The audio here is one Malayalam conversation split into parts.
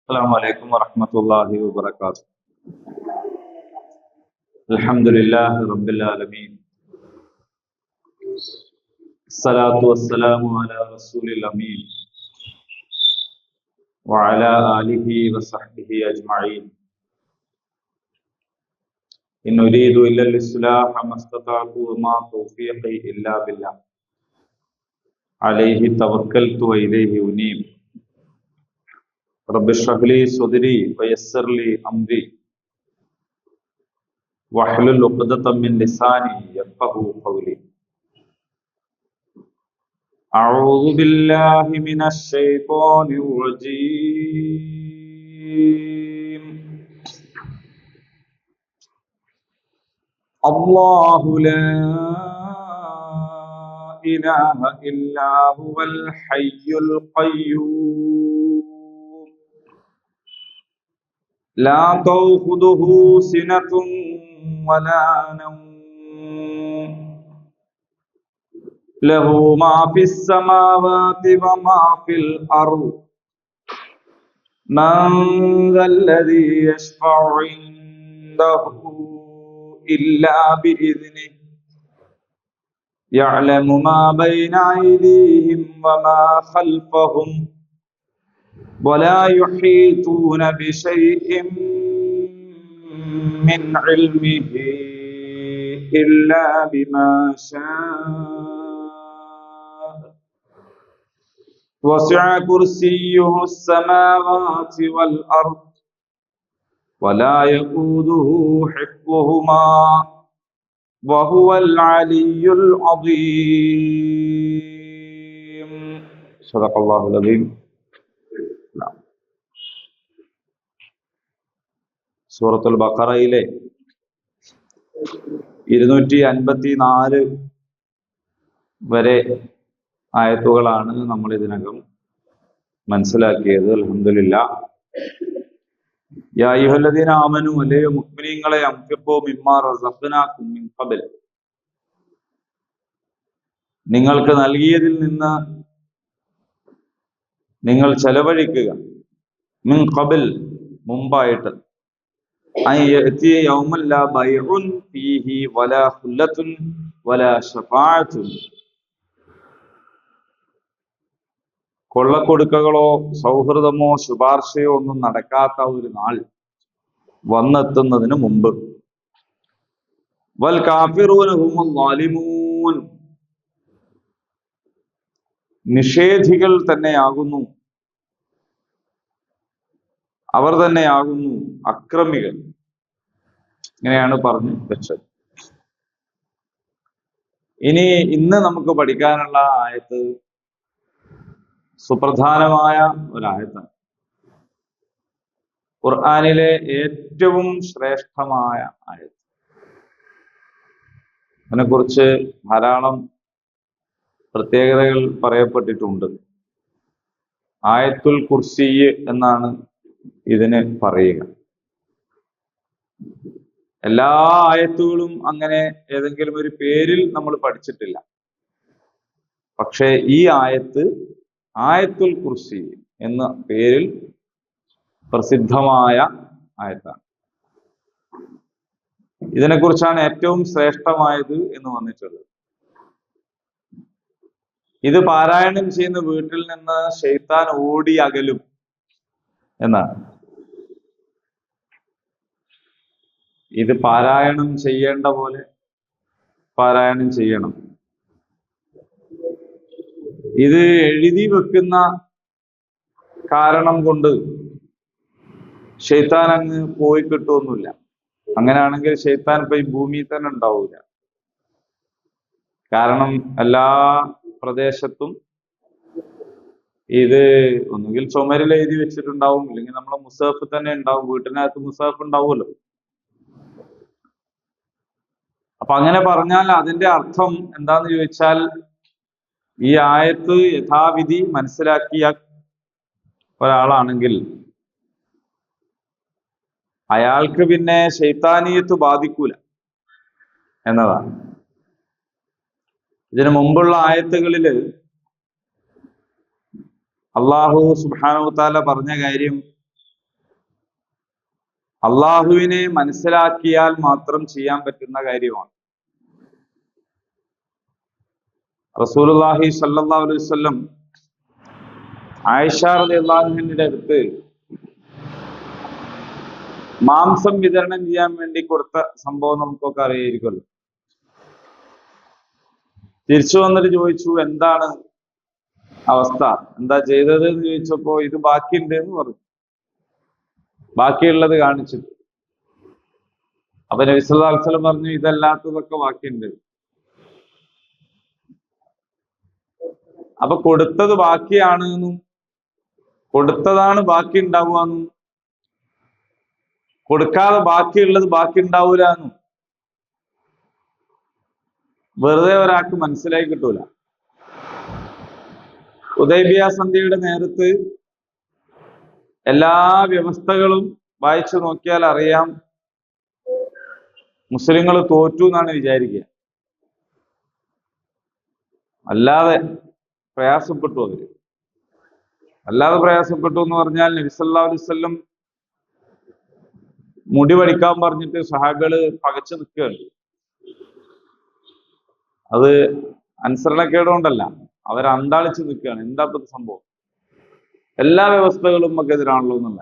السلام عليكم ورحمة الله وبركاته. الحمد لله رب العالمين. الصلاة والسلام على رسول الأمين وعلى آله وصحبه أجمعين. إن أريد إلا الإصلاح ما استطعت وما توفيقي إلا بالله عليه توكلت وإليه أنيب. رب اشرح لي صدري ويسر لي أمري واحلل عقدة من لساني يفقهوا قولي. أعوذ بالله من الشيطان الرجيم. الله لا إله إلا هو الحي القيوم لا تأخذه سنة ولا نوم له ما في السماوات وما في الأرض من ذا الذي يشفع عنده إلا بإذنه يعلم ما بين أيديهم وما خلفهم ولا يحيطون بشيء من علمه إلا بما شاء وسع كرسيه السماوات والأرض ولا يؤوده حفظهما وهو العلي العظيم. صدق الله العظيم. സൂറത്തുൽ ബഖറയിലെ 254 വരെ ആയത്തുകളാണ് നമ്മൾ ഇതിനകം മനസ്സിലാക്കിയത്. അൽഹംദുലില്ലാഹ്. യാ അയ്യുഹല്ലദീന ആമനു, അല്ലയോ മുഅ്മിനീങ്ങളെ, അൻഫിഖൂ മിമ്മാ റസഖ്നാകും മിൻ ഖബൽ, നിങ്ങൾക്ക് നൽകിയതിൽ നിന്ന് നിങ്ങൾ ചെലവഴിക്കുക. മിൻ ഖബൽ, മുമ്പായിട്ട്. അൻ യഅതി യൗമൻ ലാ ബൈഉൻ ഫീഹി വലാ ഖുല്ലത്തുൻ വലാ ശഫാഅത്തുൻ, കൊള്ളക്കൊടുക്കകളോ സൗഹൃദമോ ശുപാർശയോ ഒന്നും നടക്കാത്ത ഒരു നാൾ വന്നെത്തുന്നതിന് മുമ്പ്. വൽ കാഫിറൂന ഹുമുൽ ളാലിമൂൻ, നിഷേധികൾ തന്നെയാകുന്നു, അവർ തന്നെയാകുന്നു അക്രമികൾ. ഇങ്ങനെയാണ് പറഞ്ഞു വെച്ചത്. ഇനി ഇന്ന് നമുക്ക് പഠിക്കാനുള്ള ആയത്ത് സുപ്രധാനമായ ഒരായത്താണ്. ഖുർആനിലെ ഏറ്റവും ശ്രേഷ്ഠമായ ആയത്ത്. അതിനെക്കുറിച്ച് ധാരാളം പ്രത്യേകതകൾ പറയപ്പെട്ടിട്ടുണ്ട്. ആയത്തുൽ കുർസി എന്നാണ് ഇതിന് പറയുക. എല്ലാ ആയത്തുകളും അങ്ങനെ ഏതെങ്കിലും ഒരു പേരിൽ നമ്മൾ പഠിച്ചിട്ടില്ല. പക്ഷേ ഈ ആയത്ത് ആയത്തുൽ കുർസി എന്ന പേരിൽ പ്രസിദ്ധമായ ആയത്താണ്. ഇതിനെക്കുറിച്ചാണ് ഏറ്റവും ശ്രേഷ്ഠമായത് എന്ന് വന്നിട്ടുള്ളത്. ഇത് പാരായണം ചെയ്യുന്ന വീട്ടിൽ നിന്ന് ശൈത്താൻ ഓടി അകലും എന്നാണ്. ഇത് പാരായണം ചെയ്യേണ്ട പോലെ പാരായണം ചെയ്യണം. ഇത് എഴുതി വെക്കുന്ന കാരണം കൊണ്ട് ശൈത്താൻ അങ്ങ് പോയി കിട്ടുമൊന്നുമില്ല. അങ്ങനെയാണെങ്കിൽ ശൈത്താൻ ഇപ്പൊ ഈ ഭൂമിയിൽ തന്നെ ഉണ്ടാവൂല. കാരണം എല്ലാ പ്രദേശത്തും ഇത് ഒന്നുകിൽ ചുമരിൽ എഴുതി വെച്ചിട്ടുണ്ടാവും, അല്ലെങ്കിൽ നമ്മളെ മുസാഫ് തന്നെ ഉണ്ടാവും. വീട്ടിനകത്ത് മുസാഫ് ഉണ്ടാവുമല്ലോ. അപ്പൊ അങ്ങനെ പറഞ്ഞാൽ അതിന്റെ അർത്ഥം എന്താന്ന് ചോദിച്ചാൽ, ഈ ആയത്ത് യഥാവിധി മനസ്സിലാക്കിയ ഒരാളാണെങ്കിൽ അയാൾക്ക് പിന്നെ ശൈത്താനിയത്ത് ബാധിക്കൂല എന്നതാണ്. ഇതിനു മുമ്പുള്ള ആയത്തുകളില് അള്ളാഹു സുബ്ഹാനഹു വ തആല പറഞ്ഞ കാര്യം അള്ളാഹുവിനെ മനസ്സിലാക്കിയാൽ മാത്രം ചെയ്യാൻ പറ്റുന്ന കാര്യമാണ്. റസൂലുള്ളാഹി സ്വല്ലല്ലാഹു അലൈഹി വസല്ലം ആയിഷ റളിയല്ലാഹു അൻഹയുടെ അടുത്ത് മാംസം വിതരണം ചെയ്യാൻ വേണ്ടി കൊടുത്ത സംഭവം നമുക്കൊക്കെ അറിയായിരിക്കുമല്ലോ. തിരിച്ചു വന്നിട്ട് ചോദിച്ചു, എന്താണ് അവസ്ഥ, എന്താ ചെയ്തത് എന്ന് ചോദിച്ചപ്പോ ഇത് ബാക്കിയുണ്ട് എന്ന് പറഞ്ഞു. ബാക്കിയുള്ളത് കാണിച്ചിട്ട് അപ്പൊ നബി സല്ലല്ലാഹു അലൈഹി വസല്ലം പറഞ്ഞു, ഇതല്ലാത്തതൊക്കെ ബാക്കിയുണ്ട്. അപ്പൊ കൊടുത്തത് ബാക്കിയാണ് എന്നും കൊടുത്തതാണ് ബാക്കി ഉണ്ടാവുക എന്നും കൊടുക്കാതെ ബാക്കിയുള്ളത് ബാക്കി ഉണ്ടാവൂല എന്നും വെറുതെ ഒരാൾക്ക് മനസ്സിലായി കിട്ടൂല. ഹുദൈബിയ സന്ധിയുടെ നേരത്ത് എല്ലാ വ്യവസ്ഥകളും വായിച്ചു നോക്കിയാൽ അറിയാം, മുസ്ലിങ്ങൾ തോറ്റു എന്നാണ് വിചാരിക്കുക. അല്ലാതെ പ്രയാസപ്പെട്ടു അവര്. അല്ലാതെ പ്രയാസപ്പെട്ടു എന്ന് പറഞ്ഞാൽ നബി സല്ലല്ലാഹു അലൈഹി വസല്ലം മുടി വടിക്കാൻ പറഞ്ഞിട്ട് സഹാബികള് പകച്ചു നിൽക്കുകയാണ്. അത് അനുസരണക്കേടുകൊണ്ടല്ല, അവർ അന്താളിച്ച് നിൽക്കുകയാണ്. എന്താ ഇപ്പൊ സംഭവം, എല്ലാ വ്യവസ്ഥകളും നമുക്ക് എതിരാണല്ലോ എന്നുള്ള.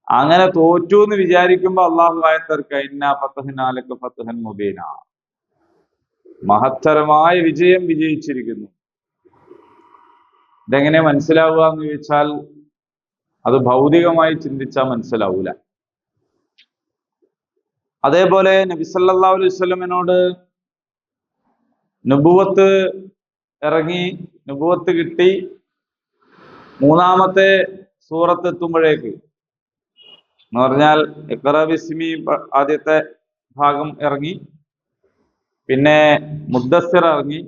അങ്ങനെ തോറ്റു എന്ന് വിചാരിക്കുമ്പോ അള്ളാഹു ആയത്തിറക്കുക, ഇന്നാ ഫതഹ്നാ ലക ഫതഹൻ മുബീന, മഹത്തരമായ വിജയം വിജയിച്ചിരിക്കുന്നു. ഇതെങ്ങനെ മനസ്സിലാവുക എന്ന് ചോദിച്ചാൽ അത് ഭൗതികമായി ചിന്തിച്ചാൽ മനസ്സിലാവൂല. അതേപോലെ നബി സല്ലല്ലാഹു അലൈഹി വസല്ലമിനോട് നുബുവത്ത് ഇറങ്ങി, നുബുവത്ത് കിട്ടി, മൂന്നാമത്തെ സൂറത്ത് എത്തുമ്പോഴേക്ക് എന്ന് പറഞ്ഞാൽ ഇഖ്റ ബിസ്മി ആദ്യത്തെ ഭാഗം ഇറങ്ങി, പിന്നെ മുദ്ദസ്സിർ ഇറങ്ങി,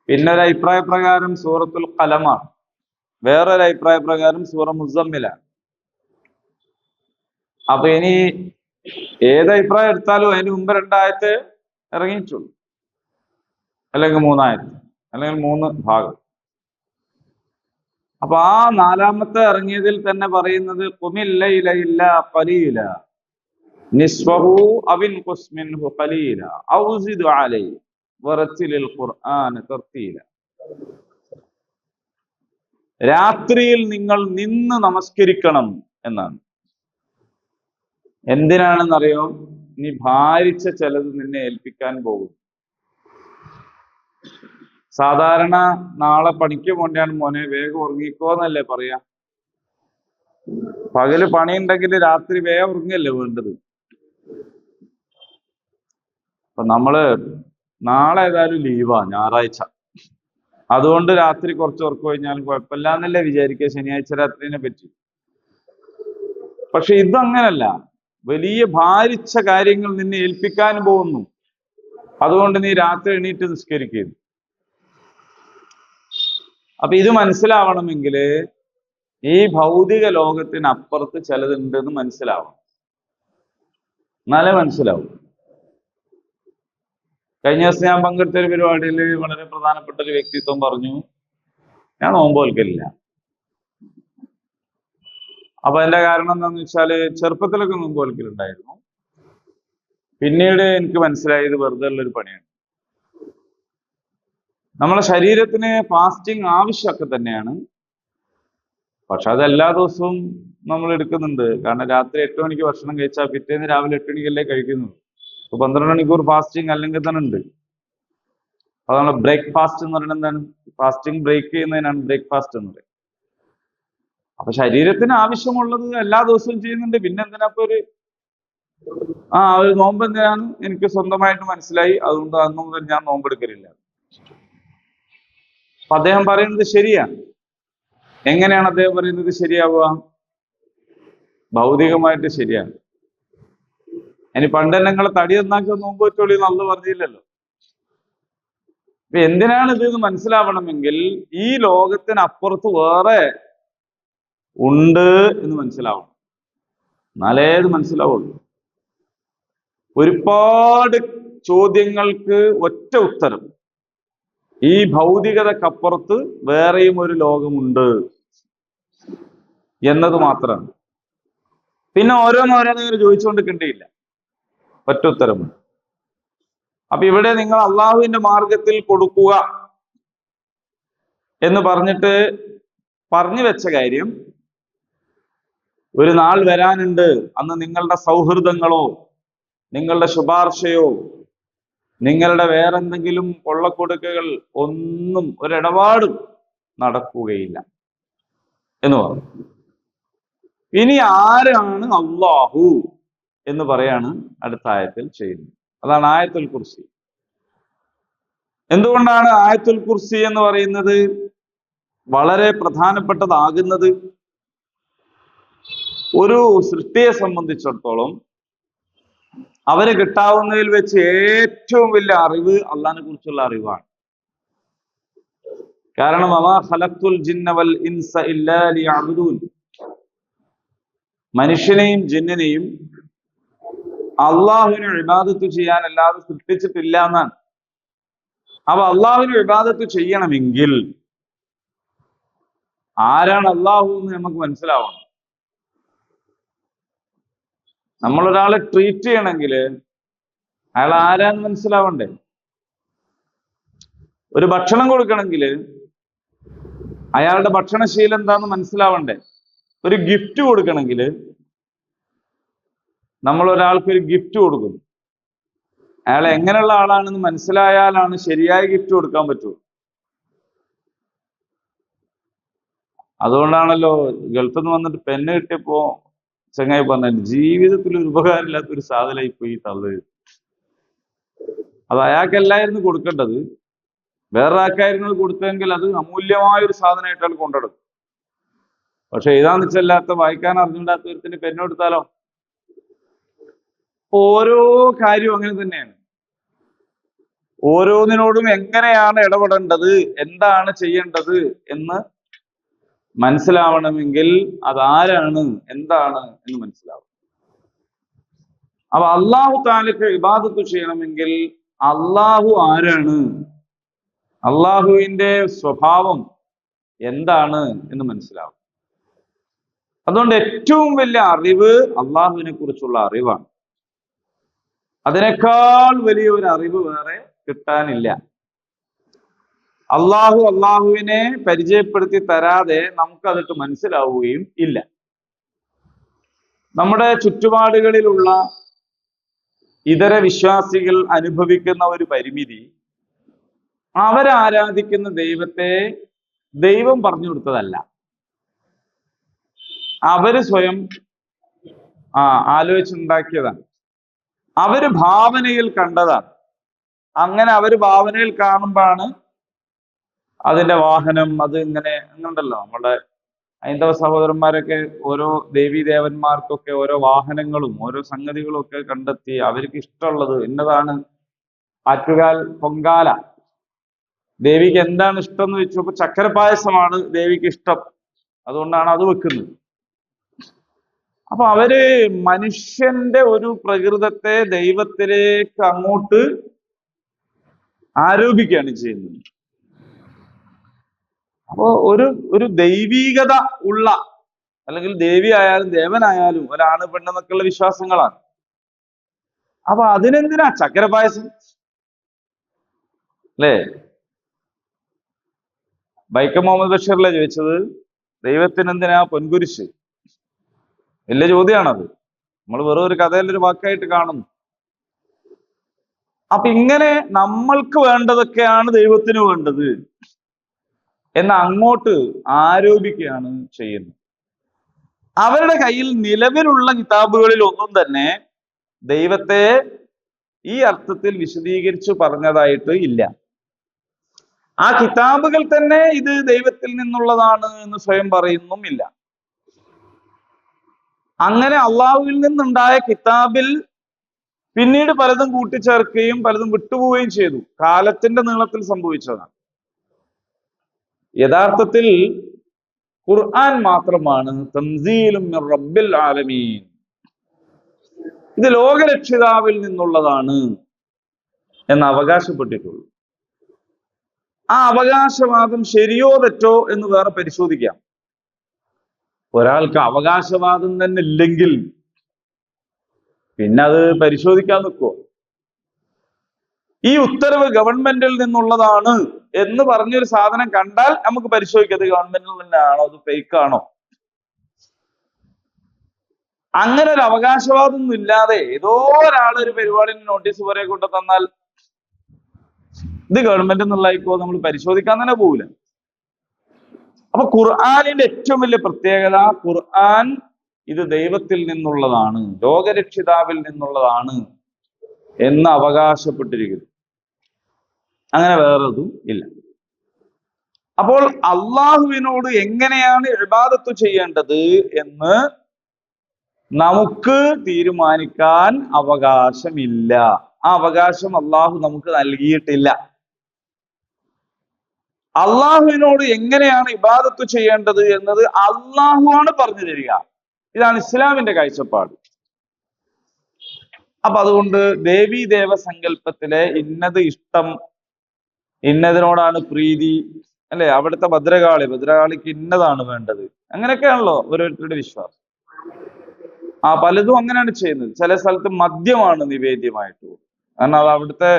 പിന്നെ ഒരു അഭിപ്രായ പ്രകാരം സൂറത്തുൽ ഖലമാണ്, വേറൊരു അഭിപ്രായ പ്രകാരം സൂറ മുസമ്മിലാണ്. അപ്പൊ ഇനി ഏത് അഭിപ്രായം എടുത്താലും അതിന് മുമ്പ് രണ്ടായത്ത് ഇറങ്ങിയിട്ടുള്ളൂ, അല്ലെങ്കിൽ മൂന്നായത്ത്, അല്ലെങ്കിൽ 3 ഭാഗം. അപ്പൊ ആ നാലാമത്തെ ഇറങ്ങിയതിൽ തന്നെ പറയുന്നത് ഖുമിൽ ലൈല ഇല്ലാ ഖലീല നിസ്ഫഹു അവിൻ ഖുസ് മിൻഹു ഖലീല ഔ സിദ് അലൈഹി വറത്തിലിൽ ഖുർആന തർത്തീല. രാത്രിയിൽ നിങ്ങൾ നിന്ന് നമസ്കരിക്കണം എന്നാണ്. എന്തിനാണെന്നറിയോ? നീ ഭാരിച്ച ചിലത് നിന്നെ ഏൽപ്പിക്കാൻ പോകും. സാധാരണ നാളെ പണിക്ക് പോണ്ടാണ് മോനെ, വേഗം ഉറങ്ങിക്കോന്നല്ലേ പറയാ. പകല് പണിയുണ്ടെങ്കിൽ രാത്രി വേഗം ഉറങ്ങല്ലേ വേണ്ടത്. അപ്പൊ നമ്മള് നാളെ ഏതായാലും ലീവാ, ഞായറാഴ്ച, അതുകൊണ്ട് രാത്രി കുറച്ച് ഉറക്കം കഴിഞ്ഞാലും കുഴപ്പമില്ല എന്നല്ലേ വിചാരിക്കുക ശനിയാഴ്ച രാത്രിനെ പറ്റി. പക്ഷെ ഇതങ്ങനല്ല. വലിയ ഭാരിച്ച കാര്യങ്ങൾ നിന്നെ ഏൽപ്പിക്കാൻ പോകുന്നു, അതുകൊണ്ട് നീ രാത്രി എണീറ്റ് നിസ്കരിക്കുന്നു. അപ്പൊ ഇത് മനസ്സിലാവണമെങ്കിൽ ഈ ഭൗതിക ലോകത്തിനപ്പുറത്ത് ചിലതുണ്ടെന്ന് മനസ്സിലാവണം, എന്നാലേ മനസ്സിലാവും. കഴിഞ്ഞ ദിവസം ഞാൻ പങ്കെടുത്ത ഒരു പരിപാടിയിൽ വളരെ പ്രധാനപ്പെട്ട ഒരു വ്യക്തിത്വം പറഞ്ഞു, ഞാൻ നോമ്പ് നോൽക്കലില്ല. അപ്പൊ അതിന്റെ കാരണം എന്താണെന്ന് വെച്ചാല് ചെറുപ്പത്തിലൊക്കെ നോമ്പ് നോൽക്കലുണ്ടായിരുന്നു. പിന്നീട് എനിക്ക് മനസ്സിലായത് വെറുതെ ഉള്ളൊരു പണിയാണ്. നമ്മളെ ശരീരത്തിന് ഫാസ്റ്റിംഗ് ആവശ്യമൊക്കെ തന്നെയാണ്, പക്ഷെ അത് എല്ലാ ദിവസവും നമ്മൾ എടുക്കുന്നുണ്ട്. കാരണം രാത്രി 8 മണിക്ക് ഭക്ഷണം കഴിച്ചാൽ പിറ്റേന്ന് രാവിലെ 8 മണിക്കല്ലേ കഴിക്കുന്നു. ഇപ്പൊ 12 മണിക്കൂർ ഫാസ്റ്റിംഗ് അല്ലെങ്കിൽ തന്നെ ഉണ്ട്. അതാണ് ബ്രേക്ക്ഫാസ്റ്റ് എന്ന് പറയുന്നത്. എന്താണ് ഫാസ്റ്റിംഗ് ബ്രേക്ക് ചെയ്യുന്നതിനാണ് ബ്രേക്ക്ഫാസ്റ്റ് എന്ന് പറയുന്നത്. അപ്പൊ ശരീരത്തിന് ആവശ്യമുള്ളത് എല്ലാ ദിവസവും ചെയ്യുന്നുണ്ട്. പിന്നെ എന്തിനാ ഇപ്പൊ ഒരു നോമ്പ് എന്തിനാണ് എനിക്ക് സ്വന്തമായിട്ട് മനസ്സിലായി. അതുകൊണ്ട് അന്നു മുതൽ ഞാൻ നോമ്പെടുക്കലില്ല. അപ്പൊ അദ്ദേഹം പറയുന്നത് ശരിയാണ്. എങ്ങനെയാണ് അദ്ദേഹം പറയുന്നത് ശരിയാവുക? ഭൗതികമായിട്ട് ശരിയാണ്. ഇനി പണ്ട് നിങ്ങളെ തടി നന്നാക്കി നോമ്പ് വെച്ചോളി എന്ന് അള്ളാഹ് പറഞ്ഞില്ലല്ലോ. അപ്പൊ എന്തിനാണ് ഇത് മനസ്സിലാവണമെങ്കിൽ ഈ ലോകത്തിനപ്പുറത്ത് വേറെ ഉണ്ട് എന്ന് മനസ്സിലാവണം, എന്നാലേ ഇത് മനസ്സിലാവുള്ളൂ. ഒരുപാട് ചോദ്യങ്ങൾക്ക് ഒറ്റ ഉത്തരം, ഈ ഭൗതികതക്കപ്പുറത്ത് വേറെയും ഒരു ലോകമുണ്ട് എന്നത് മാത്രമാണ്. പിന്നെ ഓരോന്നോരോന്നിങ്ങനെ ചോദിച്ചുകൊണ്ടിരിക്കേണ്ടിയില്ല, ഒറ്റ ഉത്തരം. അപ്പൊ ഇവിടെ നിങ്ങൾ അള്ളാഹുവിന്റെ മാർഗത്തിൽ കൊടുക്കുക എന്ന് പറഞ്ഞിട്ട് പറഞ്ഞു വെച്ച കാര്യം, ഒരു നാൾ വരാനുണ്ട്, അന്ന് നിങ്ങളുടെ സൗഹൃദങ്ങളോ നിങ്ങളുടെ ശുപാർശയോ നിങ്ങളുടെ വേറെന്തെങ്കിലും കൊള്ളക്കൊടുക്കകൾ ഒന്നും ഒരിടപാടും നടക്കുകയില്ല എന്ന് പറഞ്ഞു. ഇനി ആരാണ് അള്ളാഹു എന്ന് പറയാണ് അടുത്ത ആയത്തിൽ ചെയ്യുന്നത്. അതാണ് ആയത്തുൽ കുർസി. എന്തുകൊണ്ടാണ് ആയത്തുൽ കുർസി എന്ന് പറയുന്നത് വളരെ പ്രധാനപ്പെട്ടതാകുന്നത്? ഒരു സൃഷ്ടിയെ സംബന്ധിച്ചിടത്തോളം അവന് കിട്ടാവുന്നതിൽ വെച്ച് ഏറ്റവും വലിയ അറിവ് അള്ളാഹിനെ കുറിച്ചുള്ള അറിവാണ്. കാരണം വമാ ഖലഖ്തുൽ ജിന്ന വൽ ഇൻസ ഇല്ലാ ലിയഅ്ബുദൂൻ, മനുഷ്യനെയും ജിന്നിനെയും അള്ളാഹുവിന് ഇബാദത്ത് ചെയ്യാനല്ലാതെ സൃഷ്ടിച്ചിട്ടില്ല എന്നാണ്. അപ്പൊ അള്ളാഹുവിന് ഇബാദത്ത് ചെയ്യണമെങ്കിൽ ആരാണ് അള്ളാഹു എന്ന് നമുക്ക് മനസ്സിലാവണം. നമ്മളൊരാളെ ട്രീറ്റ് ചെയ്യണമെങ്കിൽ അയാൾ ആരാന്ന് മനസ്സിലാവണ്ടേ? ഒരു ഭക്ഷണം കൊടുക്കണമെങ്കിൽ അയാളുടെ ഭക്ഷണശീലം എന്താന്ന് മനസ്സിലാവണ്ടേ? ഒരു ഗിഫ്റ്റ് കൊടുക്കണമെങ്കിൽ നമ്മൾ ഒരാൾക്ക് ഒരു ഗിഫ്റ്റ് കൊടുക്കുന്നു, അയാൾ എങ്ങനെയുള്ള ആളാണെന്ന് മനസ്സിലായാലാണ് ശരിയായ ഗിഫ്റ്റ് കൊടുക്കാൻ പറ്റൂ. അതുകൊണ്ടാണല്ലോ ഗൾഫിൽ നിന്ന് വന്നിട്ട് പെണ്ണ് കിട്ടിയപ്പോ ചങ്ങായി പറഞ്ഞ ജീവിതത്തിൽ ഒരു ഉപകാരമില്ലാത്തൊരു സാധനമായി പോയി തള്ളു. അത് അയാൾക്കല്ലായിരുന്നു കൊടുക്കേണ്ടത്, വേറൊരാൾക്കായിരുന്നു കൊടുത്തെങ്കിൽ അത് അമൂല്യമായ ഒരു സാധനമായിട്ട് അയാൾ കൊണ്ടെടുക്കും. പക്ഷെ എഴുതാന്ന് വെച്ചല്ലാത്ത വായിക്കാൻ അറിഞ്ഞിടാത്ത ഒരുത്തിന് പെണ്ണെടുത്താലോ? ഓരോ കാര്യവും അങ്ങനെ തന്നെയാണ്. ഓരോന്നിനോടും എങ്ങനെയാണ് ഇടപെടേണ്ടത്, എന്താണ് ചെയ്യേണ്ടത് എന്ന് മനസ്സിലാവണമെങ്കിൽ അതാരാണ് എന്താണ് എന്ന് മനസ്സിലാവും. അപ്പൊ അള്ളാഹു താലക്ക് ഇബാദത്ത് ചെയ്യണമെങ്കിൽ അള്ളാഹു ആരാണ്, അള്ളാഹുവിന്റെ സ്വഭാവം എന്താണ് എന്ന് മനസ്സിലാവും. അതുകൊണ്ട് ഏറ്റവും വലിയ അറിവ് അള്ളാഹുവിനെ കുറിച്ചുള്ള അറിവാണ്. അതിനേക്കാൾ വലിയ ഒരു അറിവ് വേറെ കിട്ടാനില്ല. അള്ളാഹുവിനെ പരിചയപ്പെടുത്തി തരാതെ നമുക്കതിട്ട് മനസ്സിലാവുകയും ഇല്ല. നമ്മുടെ ചുറ്റുപാടുകളിലുള്ള ഇതര വിശ്വാസികൾ അനുഭവിക്കുന്ന ഒരു പരിമിതി, അവരാരാധിക്കുന്ന ദൈവത്തെ ദൈവം പറഞ്ഞു കൊടുത്തതല്ല, അവര് സ്വയം ആലോചിച്ചുണ്ടാക്കിയതാണ്, അവര് ഭാവനയിൽ കണ്ടതാണ്. അങ്ങനെ അവര് ഭാവനയിൽ കാണുമ്പോഴാണ് അതിന്റെ വാഹനം, അത് ഇങ്ങനെ ഉണ്ടല്ലോ. നമ്മുടെ ഹൈന്ദവ സഹോദരന്മാരൊക്കെ ഓരോ ദേവീ ദേവന്മാർക്കൊക്കെ ഓരോ വാഹനങ്ങളും ഓരോ സംഗതികളും ഒക്കെ കണ്ടെത്തി അവർക്ക് ഇഷ്ടമുള്ളത് ഇന്നതാണ്. ആറ്റുകാൽ പൊങ്കാല ദേവിക്ക് എന്താണ് ഇഷ്ടം എന്ന് വെച്ചപ്പോ ചക്കരപ്പായസമാണ് ദേവിക്ക് ഇഷ്ടം, അതുകൊണ്ടാണ് അത് വെക്കുന്നത്. അപ്പൊ അവര് മനുഷ്യന്റെ ഒരു പ്രകൃതത്തെ ദൈവത്തിലേക്ക് അങ്ങോട്ട് ആരോപിക്കുകയാണ് ചെയ്യുന്നത്. അപ്പോ ഒരു ദൈവീകത ഉള്ള, അല്ലെങ്കിൽ ദേവി ആയാലും ദേവനായാലും ഒരാണ് പെണ്ണെന്നൊക്കെയുള്ള വിശ്വാസങ്ങളാണ്. അപ്പൊ അതിനെന്തിനാ ചക്കരപ്പായസം അല്ലേ? വൈക്കം മുഹമ്മദ് ബഷീറല്ലേ ചോദിച്ചത്, ദൈവത്തിന് എന്തിനാ പൊൻകുരിശ്? വലിയ ചോദ്യമാണത്. നമ്മൾ വെറും ഒരു കഥയിലൊരു വാക്കായിട്ട് കാണുന്നു. അപ്പൊ ഇങ്ങനെ നമ്മൾക്ക് വേണ്ടതൊക്കെയാണ് ദൈവത്തിന് വേണ്ടത് എന്ന് അങ്ങോട്ട് ആരോപിക്കുകയാണ് ചെയ്യുന്നത്. അവരുടെ കയ്യിൽ നിലവിലുള്ള കിതാബുകളിൽ ഒന്നും തന്നെ ദൈവത്തെ ഈ അർത്ഥത്തിൽ വിശദീകരിച്ചു പറഞ്ഞതായിട്ട് ഇല്ല. ആ കിതാബുകൾ തന്നെ ഇത് ദൈവത്തിൽ നിന്നുള്ളതാണ് എന്ന് സ്വയം പറയുന്നുമില്ല. അങ്ങനെ അള്ളാഹുവിൽ നിന്നുണ്ടായ കിതാബിൽ പിന്നീട് പലതും കൂട്ടിച്ചേർക്കുകയും പലതും വിട്ടുപോവുകയും ചെയ്തു. കാലത്തിന്റെ നീളത്തിൽ സംഭവിച്ചതാണ്. യഥാർത്ഥത്തിൽ ഖുർആൻ മാത്രമാണ് തൻസീലും മിർ റബ്ബിൽ ആലമീൻ, ഇത് ലോകരക്ഷിതാവിൽ നിന്നുള്ളതാണ് എന്ന് അവകാശപ്പെട്ടിട്ടുള്ളൂ. ആ അവകാശവാദം ശരിയോ തെറ്റോ എന്ന് വേറെ പരിശോധിക്കാം. ഒരാൾക്ക് അവകാശവാദം തന്നെ ഇല്ലെങ്കിൽ പിന്നെ അത് പരിശോധിക്കാൻ നിൽക്കുമോ? ഈ ഉത്തരവ് ഗവൺമെന്റിൽ നിന്നുള്ളതാണ് എന്ന് പറഞ്ഞൊരു സാധനം കണ്ടാൽ നമുക്ക് പരിശോധിക്കാം അത് ഗവൺമെന്റിൽ തന്നെയാണോ, അത് ഫേക്ക് ആണോ. അങ്ങനെ ഒരു അവകാശവാദം ഒന്നും ഇല്ലാതെ ഏതോ ഒരാളൊരു പരിപാടിന് നോട്ടീസ് പോലെ കൊണ്ടു തന്നാൽ ഇത് ഗവൺമെന്റ് എന്നുള്ളതായിക്കോ നമ്മൾ പരിശോധിക്കാൻ തന്നെ പോവില്ല. അപ്പൊ ഖുർആനിന്റെ ഏറ്റവും വലിയ പ്രത്യേകത, ഖുർആൻ ഇത് ദൈവത്തിൽ നിന്നുള്ളതാണ്, ലോകരക്ഷിതാവിൽ നിന്നുള്ളതാണ് എന്ന് അവകാശപ്പെട്ടിരിക്കുന്നു. അങ്ങനെ വേറൊന്നും ഇല്ല. അപ്പോൾ അള്ളാഹുവിനോട് എങ്ങനെയാണ് ഇബാദത്ത് ചെയ്യേണ്ടത് എന്ന് നമുക്ക് തീരുമാനിക്കാൻ അവകാശമില്ല. ആ അവകാശം അള്ളാഹു നമുക്ക് നൽകിയിട്ടില്ല. അള്ളാഹുവിനോട് എങ്ങനെയാണ് ഇബാദത്ത് ചെയ്യേണ്ടത് എന്നത് അള്ളാഹുവാണ് പറഞ്ഞു തരിക. ഇതാണ് ഇസ്ലാമിന്റെ കാഴ്ചപ്പാട്. അപ്പൊ അതുകൊണ്ട് ദേവീ ദേവ സങ്കല്പത്തിലെ ഇന്നത് ഇഷ്ടം, ഇന്നതിനോടാണ് പ്രീതി, അല്ലെ, അവിടുത്തെ ഭദ്രകാളിക്ക് ഇന്നതാണ് വേണ്ടത്, അങ്ങനെയൊക്കെയാണല്ലോ ഓരോരുത്തരുടെ വിശ്വാസം. പലതും അങ്ങനെയാണ് ചെയ്യുന്നത്. ചില സ്ഥലത്ത് മദ്യമാണ് നിവേദ്യമായിട്ട്, കാരണം അത് അവിടുത്തെ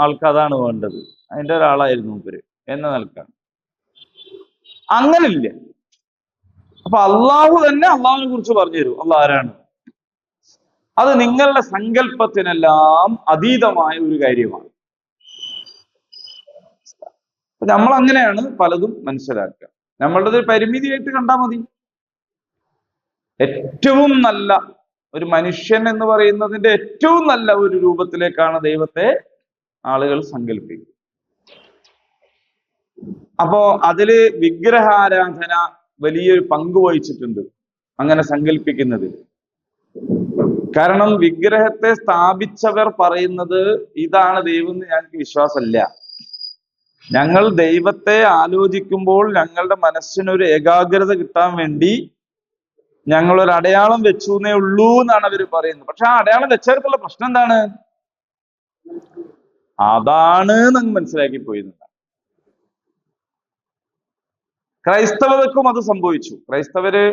ആൾക്ക് അതാണ് വേണ്ടത്, അതിന്റെ ഒരാളായിരുന്നു ഇവര് എന്ന നിലക്കാണ്. അങ്ങനില്ല. അപ്പൊ അള്ളാഹു തന്നെ അള്ളാഹുവിനെ കുറിച്ച് പറഞ്ഞു തരും. അള്ളാഹ് ആരാണ്? അത് നിങ്ങളുടെ സങ്കല്പത്തിനെല്ലാം അതീതമായ ഒരു കാര്യമാണ്. നമ്മൾ അങ്ങനെയാണ് പലതും മനസ്സിലാക്കുക. നമ്മളുടെ ഒരു പരിമിതിയായിട്ട് കണ്ടാൽ മതി. ഏറ്റവും നല്ല ഒരു മനുഷ്യൻ എന്ന് പറയുന്നതിന്റെ ഏറ്റവും നല്ല ഒരു രൂപത്തിലേക്കാണ് ദൈവത്തെ ആളുകൾ സങ്കല്പിക്കുക. അപ്പോ അതില് വിഗ്രഹാരാധന വലിയൊരു പങ്ക് വഹിച്ചിട്ടുണ്ട് അങ്ങനെ സങ്കല്പിക്കുന്നത്. കാരണം വിഗ്രഹത്തെ സ്ഥാപിച്ചവർ പറയുന്നത് ഇതാണ് ദൈവം എന്ന് ഞങ്ങൾക്ക് വിശ്വാസമല്ല. ഞങ്ങൾ ദൈവത്തെ ആലോചിക്കുമ്പോൾ ഞങ്ങളുടെ മനസ്സിനൊരു ഏകാഗ്രത കിട്ടാൻ വേണ്ടി ഞങ്ങൾ ഒരു അടയാളം വെച്ചു എന്നേ ഉള്ളൂ എന്നാണ് അവർ പറയുന്നത്. പക്ഷെ ആ അടയാളം വെച്ചവർക്കുള്ള പ്രശ്നം എന്താണ്? അതാണ് എന്ന് മനസ്സിലാക്കി പോയിരുന്നത്. ക്രൈസ്തവർക്കും അത് സംഭവിച്ചു. ക്രൈസ്തവര്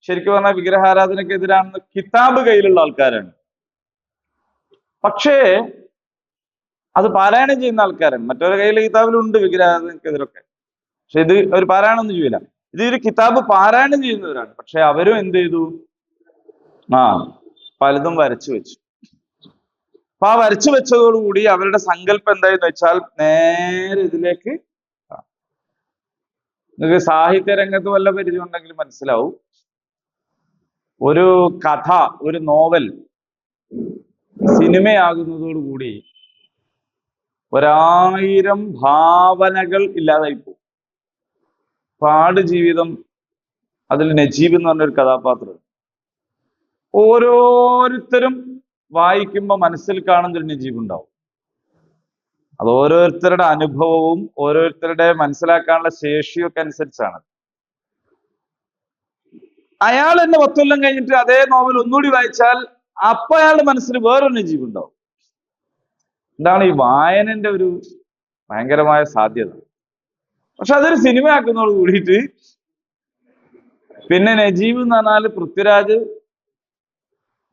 ശരിക്കും പറഞ്ഞാൽ വിഗ്രഹാരാധനക്കെതിരാണെന്ന് കിതാബ് കയ്യിലുള്ള ആൾക്കാരാണ്. പക്ഷേ അത് പാരായണം ചെയ്യുന്ന ആൾക്കാരാണ്. മറ്റൊരു കയ്യിലെ കിതാബിലുണ്ട് വിഗ്രഹാരാധനക്കെതിരൊക്കെ, പക്ഷെ ഇത് ഒരു പാരായണം ഒന്നും ചെയ്യില്ല. ഇത് ഒരു കിതാബ് പാരായണം ചെയ്യുന്നവരാണ്. പക്ഷെ അവരും എന്ത് ചെയ്തു? പലതും വരച്ചു വെച്ചു. അപ്പൊ ആ വരച്ചു വെച്ചതോടുകൂടി അവരുടെ സങ്കല്പം എന്തായെന്ന് വെച്ചാൽ നേരെ ഇതിലേക്ക്. നിങ്ങൾക്ക് സാഹിത്യ രംഗത്ത് വല്ല പരിചയം ഉണ്ടെങ്കിൽ മനസ്സിലാവും. ഒരു കഥ, ഒരു നോവൽ സിനിമയാകുന്നതോടുകൂടി 1000 ഭാവനകൾ ഇല്ലാതായി പോകും. പാട് ജീവിതം, അതിൽ നജീബ് എന്ന് പറഞ്ഞൊരു കഥാപാത്രം, ഓരോരുത്തരും വായിക്കുമ്പോൾ മനസ്സിൽ കാണുന്നൊരു നജീബ് ഉണ്ടാവും. അത് ഓരോരുത്തരുടെ അനുഭവവും ഓരോരുത്തരുടെ മനസ്സിലാക്കാനുള്ള ശേഷിയൊക്കെ അനുസരിച്ചാണ്. അയാൾ തന്നെ 10 കൊല്ലം കഴിഞ്ഞിട്ട് അതേ നോവൽ ഒന്നുകൂടി വായിച്ചാൽ അപ്പൊ അയാളുടെ മനസ്സിൽ വേറൊരു നജീബ് ഉണ്ടാവും. എന്താണ് ഈ വായനന്റെ ഒരു ഭയങ്കരമായ സാധ്യത. പക്ഷെ അതൊരു സിനിമയാക്കുന്നതോട് കൂടിയിട്ട് പിന്നെ നജീബ് എന്ന് പറഞ്ഞാൽ പൃഥ്വിരാജ്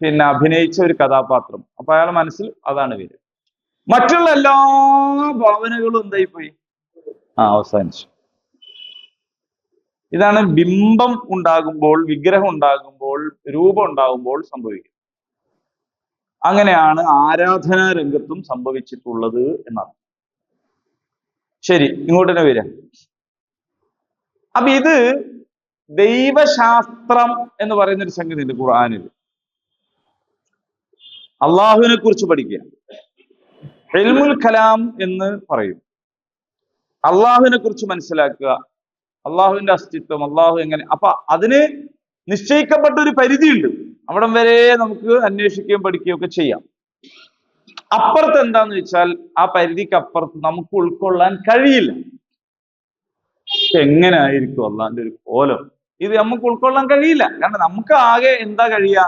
പിന്നെ അഭിനയിച്ച ഒരു കഥാപാത്രം, അപ്പൊ അയാളുടെ മനസ്സിൽ അതാണ് വരിക. മറ്റുള്ള എല്ലാ ഭാവനകളും എന്തായിപ്പോയി? അവസാനിച്ചു. ഇതാണ് ബിംബം ഉണ്ടാകുമ്പോൾ, വിഗ്രഹം ഉണ്ടാകുമ്പോൾ, രൂപം ഉണ്ടാകുമ്പോൾ സംഭവിക്കുന്നത്. അങ്ങനെയാണ് ആരാധനാ രംഗത്തും സംഭവിച്ചിട്ടുള്ളത് എന്നാണ്. ശരി, ഇങ്ങോട്ട് തന്നെ വരാം. അപ്പൊ ഇത് ദൈവശാസ്ത്രം എന്ന് പറയുന്ന ഒരു സംഗതി ഉണ്ട് ഖുർആനിൽ. അള്ളാഹുവിനെ കുറിച്ച് പഠിക്കുക, ഇൽമുൽ കലാം എന്ന് പറയും. അള്ളാഹുവിനെ കുറിച്ച് മനസ്സിലാക്കുക, അള്ളാഹുവിന്റെ അസ്തിത്വം, അള്ളാഹു എങ്ങനെ. അപ്പൊ അതിന് നിശ്ചയിക്കപ്പെട്ട ഒരു പരിധിയുണ്ട്. അവിടം വരെ നമുക്ക് അന്വേഷിക്കുകയും പഠിക്കുകയും ഒക്കെ ചെയ്യാം. അപ്പുറത്ത് എന്താന്ന് വെച്ചാൽ ആ പരിധിക്ക് അപ്പുറത്ത് നമുക്ക് ഉൾക്കൊള്ളാൻ കഴിയില്ല. എങ്ങനെ ആയിരിക്കും അള്ളാഹിന്റെ ഒരു കോലം? ഇത് നമുക്ക് ഉൾക്കൊള്ളാൻ കഴിയില്ല. കാരണം നമുക്ക് ആകെ എന്താ കഴിയുക?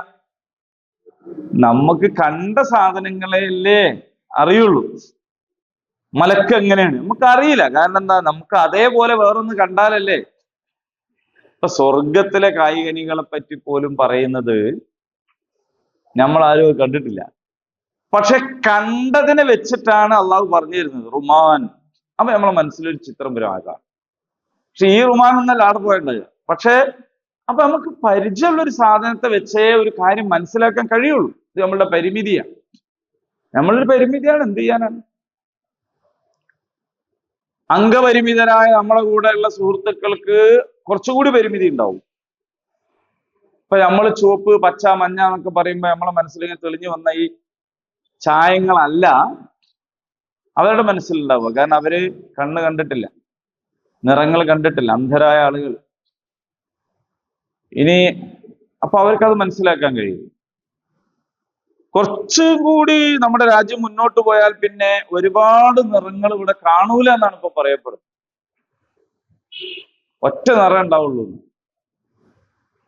നമുക്ക് കണ്ട സാധനങ്ങളെയല്ലേ അറിയുള്ളൂ. മലക്ക് എങ്ങനെയാണ് നമുക്ക് അറിയില്ല. കാരണം എന്താ? നമുക്ക് അതേപോലെ വേറൊന്ന് കണ്ടാലല്ലേ. ഇപ്പൊ സ്വർഗത്തിലെ കായികനികളെ പറ്റി പോലും പറയുന്നത് നമ്മൾ ആരും അത് കണ്ടിട്ടില്ല. പക്ഷെ കണ്ടതിനെ വെച്ചിട്ടാണ് അള്ളാഹു പറഞ്ഞു തരുന്നത് റുമാൻ. അപ്പൊ നമ്മളെ മനസ്സിലൊരു ചിത്രം വരും ആകാം. പക്ഷെ ഈ റുമാൻ എന്നല്ല അവിടെ പോയിട്ടുണ്ടാവുക. പക്ഷെ അപ്പൊ നമുക്ക് പരിചയമുള്ള ഒരു സാധനത്തെ വെച്ചേ ഒരു കാര്യം മനസ്സിലാക്കാൻ കഴിയുള്ളൂ. ഇത് നമ്മളുടെ പരിമിതിയാണ്. നമ്മളൊരു പരിമിതിയാണ്, എന്ത് ചെയ്യാനാണ്? അംഗപരിമിതരായ നമ്മളെ കൂടെയുള്ള സുഹൃത്തുക്കൾക്ക് കുറച്ചുകൂടി പരിമിതി ഉണ്ടാവും. ഇപ്പൊ നമ്മൾ ചുവപ്പ്, പച്ച, മഞ്ഞ എന്നൊക്കെ പറയുമ്പോൾ നമ്മളെ മനസ്സിലിങ്ങനെ തെളിഞ്ഞു വന്ന ഈ ചായങ്ങളല്ല അവരുടെ മനസ്സിലുണ്ടാവുക. കാരണം അവര് കണ്ണ് കണ്ടിട്ടില്ല, നിറങ്ങൾ കണ്ടിട്ടില്ല, അന്ധരായ ആളുകൾ. ഇനി അപ്പൊ അവർക്കത് മനസ്സിലാക്കാൻ കഴിയും. കുറച്ചും കൂടി നമ്മുടെ രാജ്യം മുന്നോട്ട് പോയാൽ പിന്നെ ഒരുപാട് നിറങ്ങൾ ഇവിടെ കാണൂല എന്നാണ് ഇപ്പൊ പറയപ്പെടുന്നത്. ഒറ്റ നിറം ഉണ്ടാവുള്ളൂ,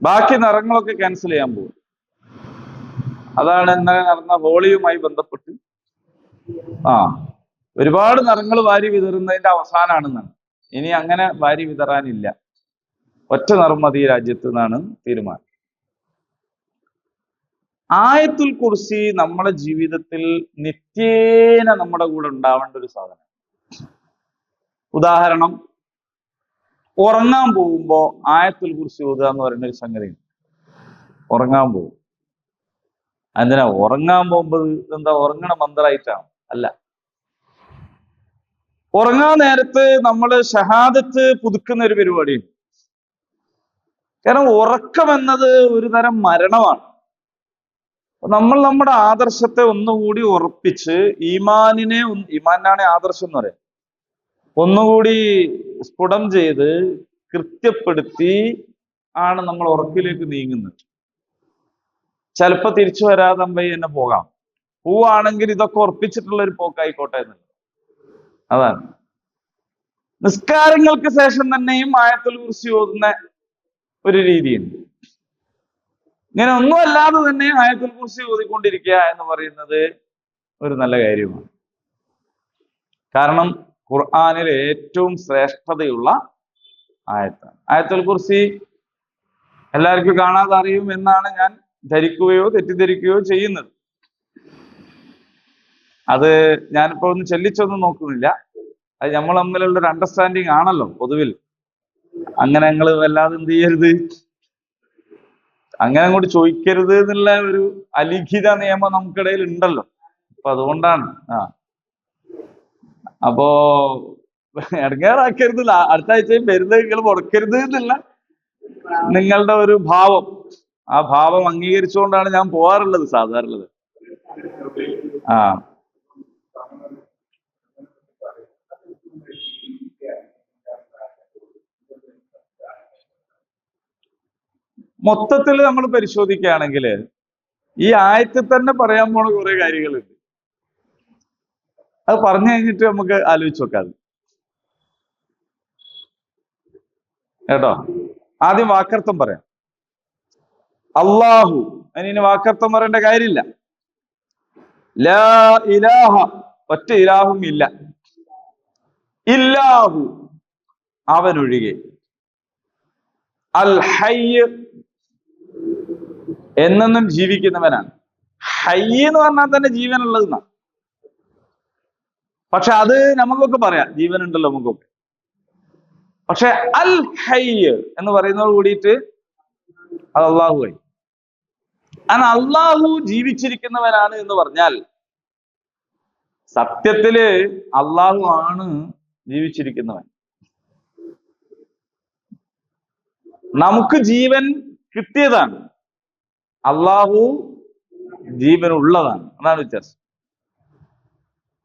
ബാക്കി നിറങ്ങളൊക്കെ ക്യാൻസൽ ചെയ്യാൻ പോകും. അതാണ് ഇന്നലെ നടന്ന ഹോളിയുമായി ബന്ധപ്പെട്ട് ഒരുപാട് നിറങ്ങൾ വാരി വിതറുന്നതിന്റെ അവസാനമാണെന്നാണ്. ഇനി അങ്ങനെ വാരി വിതറാനില്ല, ഒറ്റ നിറം മതി ഈ രാജ്യത്ത് എന്നാണ് തീരുമാനം. ആയത്തുൽ കുർസി നമ്മുടെ ജീവിതത്തിൽ നിത്യേന നമ്മുടെ കൂടെ ഉണ്ടാവേണ്ട ഒരു സാധനം. ഉദാഹരണം, ഉറങ്ങാൻ പോകുമ്പോ ആയത്തുൽ കുർസി ഓതുക എന്ന് പറയുന്ന ഒരു സംഗതി. ഉറങ്ങാൻ പോകും. എന്തിനാ ഉറങ്ങാൻ പോകുമ്പോൾ? എന്താ ഉറങ്ങണ മന്ത്രമായിട്ടാണ്? അല്ല. ഉറങ്ങാൻ നേരത്ത് നമ്മൾ ഷഹാദത്ത് പുതുക്കുന്ന ഒരു പരിപാടിയുണ്ട്. കാരണം ഉറക്കം എന്നത് ഒരു തരം മരണമാണ്. നമ്മൾ നമ്മുടെ ആദർശത്തെ ഒന്നുകൂടി ഉറപ്പിച്ച് ഈമാനാണ് ആദർശം എന്ന് പറയാം, ഒന്നുകൂടി സ്ഫുടം ചെയ്ത് കൃത്യപ്പെടുത്തി ആണ് നമ്മൾ ഉറക്കിലേക്ക് നീങ്ങുന്നത്. ചിലപ്പോ തിരിച്ചു വരാതെ അമ്പയി തന്നെ പോകാം. പോവാണെങ്കിൽ ഇതൊക്കെ ഉറപ്പിച്ചിട്ടുള്ള ഒരു പോക്കായിക്കോട്ടെ എന്നുള്ളത്. അതാണ്. നിസ്കാരങ്ങൾക്ക് ശേഷം തന്നെയും ആയത്തുൽ കുർസി ഓതുന്ന ഒരു രീതിയുണ്ട്. ഇങ്ങനെ ഒന്നും അല്ലാതെ തന്നെ ആയത്തുൽ കുർസി ഓതിക്കൊണ്ടിരിക്കുക എന്ന് പറയുന്നത് ഒരു നല്ല കാര്യമാണ്. കാരണം ഖുർആനിൽ ഏറ്റവും ശ്രേഷ്ഠതയുള്ള ആയത്താണ് ആയത്തുൽ കുർസി. എല്ലാവർക്കും കാണാതെ അറിയും എന്നാണ് ഞാൻ ധരിക്കുകയോ തെറ്റിദ്ധരിക്കുകയോ ചെയ്യുന്നത്. അത് ഞാനിപ്പോ ഒന്ന് ചെല്ലിച്ചൊന്നും നോക്കുന്നില്ല. അത് നമ്മൾ തമ്മിലുള്ള ഒരു അണ്ടർസ്റ്റാൻഡിങ് ആണല്ലോ പൊതുവിൽ. അങ്ങനെ ഞങ്ങൾ വല്ലാതെ എന്ത് ചെയ്യരുത്, അങ്ങനെ അങ്ങോട്ട് ചോദിക്കരുത് എന്നുള്ള ഒരു അലിഖിത നിയമം നമുക്കിടയിൽ ഉണ്ടല്ലോ. അപ്പൊ അതുകൊണ്ടാണ്. അപ്പോ ഇടങ്ങേറാക്കരുത്, അടുത്ത ആഴ്ചയും വരുന്നത് നിങ്ങൾ മുടക്കരുത് എന്നുള്ള നിങ്ങളുടെ ഒരു ഭാവം, ആ ഭാവം അംഗീകരിച്ചുകൊണ്ടാണ് ഞാൻ പോവാറുള്ളത് സാധാരണ. മൊത്തത്തിൽ നമ്മൾ പരിശോധിക്കുകയാണെങ്കിൽ ഈ ആയത്തിൽ തന്നെ പറയാൻ പോണ കുറെ കാര്യങ്ങളുണ്ട്. അത് പറഞ്ഞു കഴിഞ്ഞിട്ട് നമുക്ക് ആലോചിച്ച് നോക്കാം കേട്ടോ. ആദ്യം വാക്കർത്ഥം പറയാം. അള്ളാഹു, അതിന് വാക്കർത്ഥം പറയേണ്ട കാര്യമില്ല. ലാ ഇലാഹ, ഒറ്റ ഇലാഹും ഇല്ല. ഇല്ലാഹു, അവനൊഴികെ. അൽ ഹയ്യ്, എന്നെന്നും ജീവിക്കുന്നവനാണ്. ഹയ്യ് എന്ന് പറഞ്ഞാൽ തന്നെ ജീവനുള്ളതെന്നാണ്. പക്ഷെ അത് നമുക്കൊക്കെ പറയാം, ജീവനുണ്ടല്ലോ നമുക്കൊക്കെ. പക്ഷെ അൽ ഹയ്യ് എന്ന് പറയുന്നതോട് കൂടിയിട്ട് അത് അള്ളാഹു ആയി. അങ്ങനെ അള്ളാഹു ജീവിച്ചിരിക്കുന്നവനാണ് എന്ന് പറഞ്ഞാൽ സത്യത്തില് അള്ളാഹു ആണ് ജീവിച്ചിരിക്കുന്നവൻ. നമുക്ക് ജീവൻ കിട്ടിയതാണ്, അള്ളാഹു ജീവനുള്ളതാണ്. അതാണ് വ്യത്യാസം.